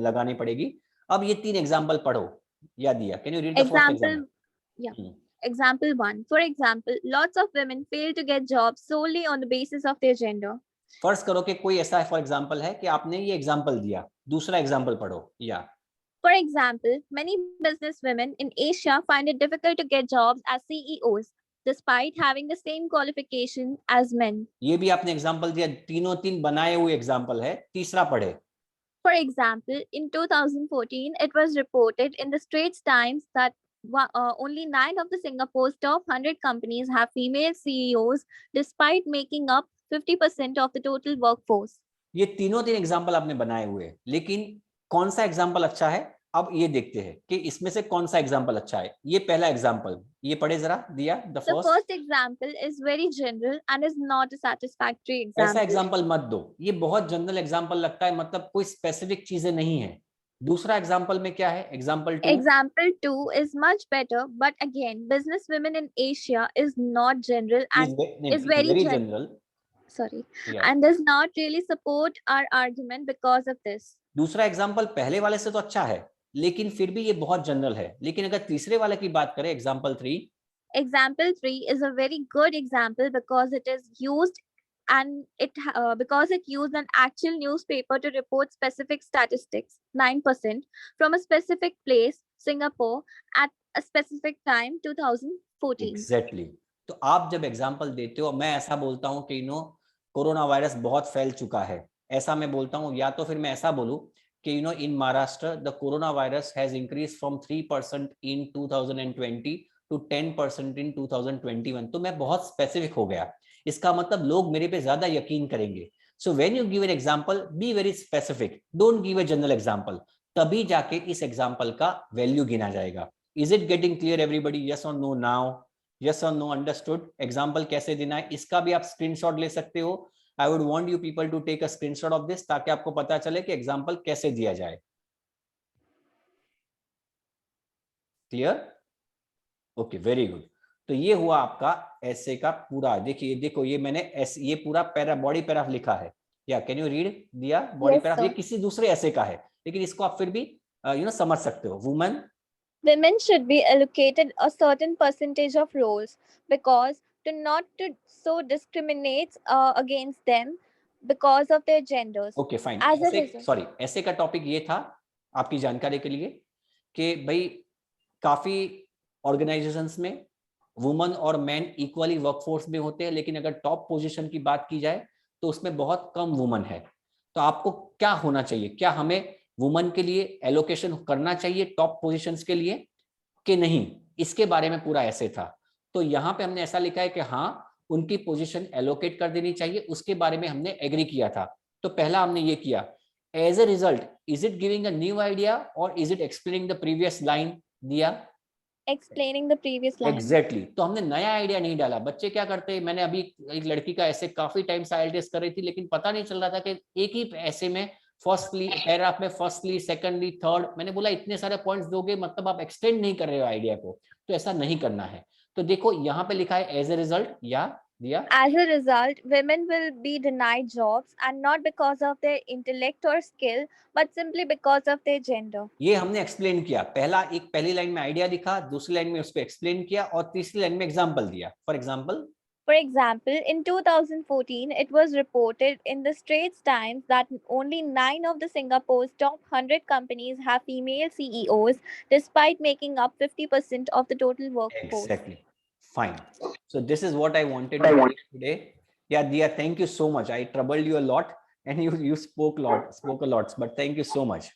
लगानी पड़ेगी। अब ये 3 एग्जाम्पल पढ़ो या Diya, can you read the first example? Yeah. Example 1. For example, lots of women fail to get jobs solely on the basis of their gender. फर्ज करो कि कोई ऐसा फॉर एग्जाम्पल है कि आपने ये एग्जाम्पल दिया, दूसरा एग्जाम्पल पढ़ो या For example, many business women in Asia find it difficult to get jobs as CEOs despite having the same qualification as men. ये भी आपने एग्जाम्पल दिया, तीनों 3 बनाए हुए एग्जाम्पल है, तीसरा पढ़े। For example, in 2014, it was reported in the Straits Times that only 9 of the Singapore's top 100 companies have female CEOs despite making up 50% of the total workforce. ये तीनों 3 एग्जाम्पल आपने बनाए हुए, लेकिन कौन सा एग्जाम्पल अच्छा है अब ये देखते हैं कि इसमें से कौन सा एग्जाम्पल अच्छा है। ये पहला एग्जाम्पल, ये पढ़े जरा दिया। The first example is very general and is not a satisfactory example. ऐसा एग्जाम्पल मत दो, ये बहुत जनरल एग्जाम्पल लगता है, मतलब कोई स्पेसिफिक चीजें नहीं है। दूसरा एग्जाम्पल में क्या है? Example 2। Example 2 is much better, but again, business women in Asia is not general and is very general. Sorry, Yeah. and does not really support our argument because of this. दूसरा example पहले वाले से तो अच्छा है, लेकिन फिर भी ये बहुत जनरल है। लेकिन अगर तीसरे वाले की बात करें, example 3, Example 3 is a very good example because it is used and because it used an actual newspaper to report specific statistics, 9% from a specific place, Singapore, at a specific time, 2014. Exactly. तो आप जब example देते हो, मैं ऐसा बोलता हूँ कि कोरोना वायरस बहुत फैल चुका है, ऐसा मैं बोलता हूँ, या तो फिर मैं ऐसा बोलूं कि in Maharashtra the corona virus has increase from 3% in 2020 to 10% in 2021, तो मैं बहुत स्पेसिफिक हो गया। इसका मतलब लोग मेरे पे ज्यादा यकीन करेंगे। So when you give an example, be very specific, don't give a general example, तभी जाके इस एग्जांपल का वैल्यू गिना जाएगा। Is it getting clear everybody? Yes और नो? नाउ यस और नो? अंडरस्टूड? एग्जांपल कैसे देना है इसका भी आप स्क्रीनशॉट ले सकते हो। I would want you people to take a screenshot of this ताकि आपको पता चले कि एग्जांपल कैसे दिया जाए। क्लियर? Okay, very good. तो ये हुआ आपका ऐसे का पूरा। देखिए, देखो ये मैंने ये पूरा बॉडी पैराग्राफ लिखा है। या कैन यू रीड दिया? बॉडी पैराग्राफ ये किसी दूसरे ऐसे का है, लेकिन इसको आप फिर भी समझ सकते हो। Women Women should be allocated a certain percentage of roles because not to so discriminates against them because of their genders. Okay fine. Sorry, ऐसे का टॉपिक ये था आपकी जानकारी के लिए कि भाई काफी ऑर्गेनाइजेशंस में वुमन और मैन इक्वली वर्कफोर्स में होते हैं, लेकिन अगर टॉप पोजीशन की बात की जाए तो उसमें बहुत कम वुमन है। तो आपको क्या होना चाहिए? क्या हमें वुमन के लिए एलोकेशन करना चाहिए टॉप पोजीशंस के लिए कि नहीं? इसके बारे में पूरा ऐसे था। तो यहाँ पे हमने ऐसा लिखा है कि हाँ, उनकी पोजीशन एलोकेट कर देनी चाहिए, उसके बारे में हमने एग्री किया था। तो पहला हमने ये किया। As a result, is it giving a new idea और is it explaining the previous line? Diya explaining the previous line. Exactly. तो हमने नया आइडिया नहीं डाला। बच्चे क्या करते हैं, मैंने अभी एक लड़की का ऐसे काफी टाइम से आईएलटीएस कर रही थी, लेकिन पता नहीं चल रहा था कि एक ही ऐसे में फर्स्टली पैराग्राफ में फर्स्टली, सेकंडली, थर्ड, मैंने बोला इतने सारे पॉइंट्स दोगे मतलब आप एक्सटेंड नहीं कर रहे हो आइडिया को, तो ऐसा नहीं करना है। तो देखो यहाँ पे लिखा है एज ए रिजल्ट, या दिया as a result women will be denied jobs and not because of their intellect or skill but simply because of their gender. ये हमने एक्सप्लेन किया। पहली लाइन में आइडिया दिखा, दूसरी लाइन में उसको एक्सप्लेन किया और तीसरी लाइन में एग्जांपल दिया। For example, in 2014, it was reported in the Straits Times that only 9 of the Singapore's top 100 companies have female CEOs, despite making up 50% of the total workforce. Exactly. Fine. So this is what I wanted to do today. Yeah, Diya, thank you so much. I troubled you a lot, and you spoke a lot. But thank you so much.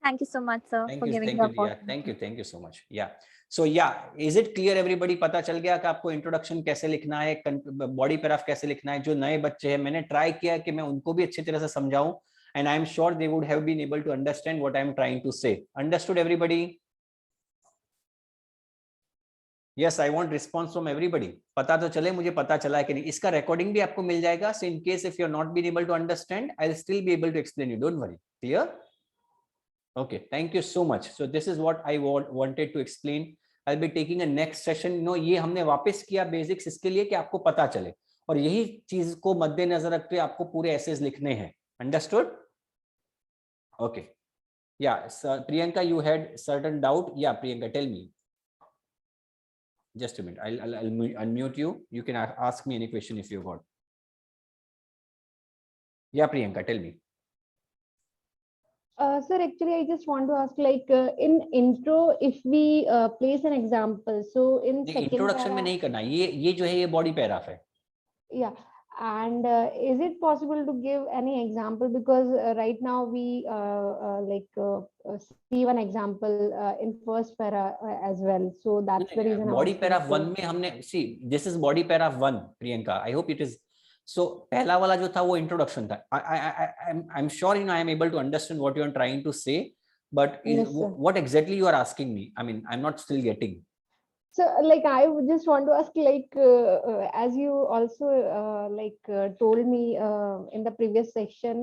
Thank you so much, sir, for giving the opportunity. Thank you so much. Yeah. So yeah, is it clear everybody? पता चल गया कि आपको introduction कैसे लिखना है, body paragraph कैसे लिखना है। जो नए बच्चे हैं, मैंने ट्राई किया कि मैं उनको भी अच्छी तरह से समझाऊं, and I am sure they would have been able to understand what I am trying to say. Understood everybody? Yes, I want response from everybody. पता तो चले मुझे पता चला है कि नहीं. इसका recording भी आपको मिल जाएगा. So in case if you're not been able to understand, I'll still be able to explain you. Don't worry. Clear? Okay. Thank you so much. So this is what I wanted to explain. I'll be taking a next session. No, ये हमने वापस किया basics इसके लिए कि आपको पता चले. और यही चीज को मद्देनजर रखते हुए आपको पूरे essays लिखने हैं. Understood? Okay. Yeah. So Priyanka, you had certain doubt. Yeah, Priyanka, tell me. Just a minute. I'll unmute you. You can ask me any question if you got. Yeah, Priyanka, tell me. Sir, actually, I just want to ask, like in intro, if we place an example, so in second introduction में para, नहीं करना. ये जो है ये body paragraph है. yeah, and is it possible to give any example, because right now we see one example in first para as well, so that's the reason. Body paragraph 1 में हमने see this is body paragraph 1 Priyanka. I hope it is. So पहला वाला जो था वो introduction था. I am sure I am able to understand what you are trying to say, but what exactly you are asking me. I mean I am not still getting. So, like, I would just want to ask, like, as you also told me in the previous section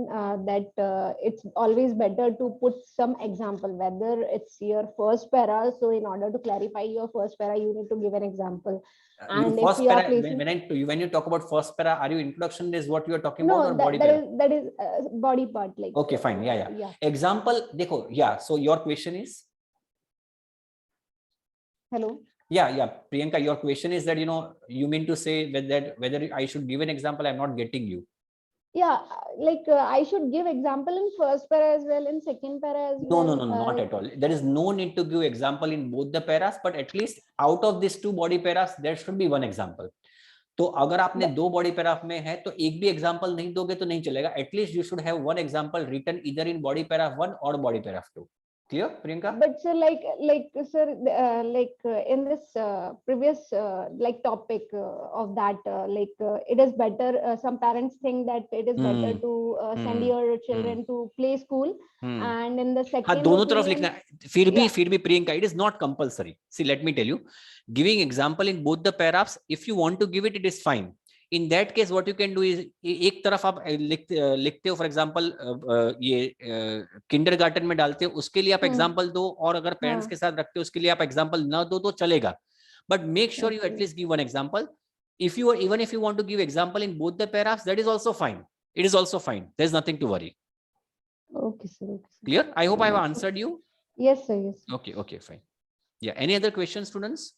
that it's always better to put some example, whether it's your first para. So, in order to clarify your first para, you need to give an example. And First if you are para, placing, when you talk about first para, are you introduction is what you are talking no, about, or body para? that is body part, like. Okay, fine. Yeah. Yeah. Example, देखो. Yeah. So your question is. Hello. Yeah, Priyanka, your question is that, you know, you mean to say whether I should give an example. I'm not getting you. Yeah, like I should give example in first para as well, in second para as No, well. not at all. There is no need to give example in both the paras, but at least out of these two body paras, there should be one example. तो अगर आपने दो body paragraph में है तो एक भी example नहीं दोगे तो नहीं चलेगा. At least you should have one example written either in body paragraph 1 और body paragraph 2. Clear, Priyanka? But sir, sir, in this previous topic of that, it is better. Some parents think that it is better to send your children to play school, and in the second. हाँ, दोनों तरफ लिखना. फिर भी Priyanka, it is not compulsory. See, let me tell you, giving example in both the paragraphs, if you want to give it, it is fine. In that case, what you can do is एक तरफ आप लिखते हो, for example ये kindergarten में डालते हो, उसके लिए आप एग्जांपल दो, और अगर पेरेंट्स के साथ रखते हो उसके लिए आप एग्जांपल ना दो तो चलेगा. But make sure you at least give one example. If you want to give example in both the paragraphs, that is also fine. It is also fine. There is nothing to worry. Okay, sir. Clear? I hope I have answered you. Yes, sir. Yes. Okay, fine. Yeah. Any other questions, students?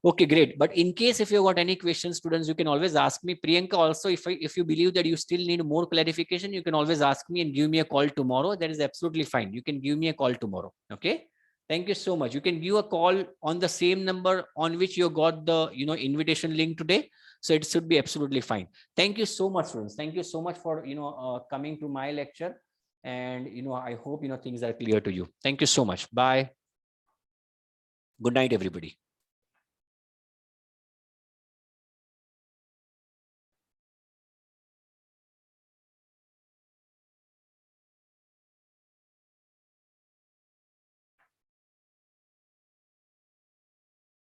Okay, great. But in case if you got any questions, students, you can always ask me. Priyanka, also, if you believe that you still need more clarification, you can always ask me and give me a call tomorrow. That is absolutely fine. You can give me a call tomorrow. Okay. Thank you so much. You can give a call on the same number on which you got the invitation link today. So it should be absolutely fine. Thank you so much, students. Thank you so much for coming to my lecture. And I hope things are clear to you. Thank you so much. Bye. Good night, everybody.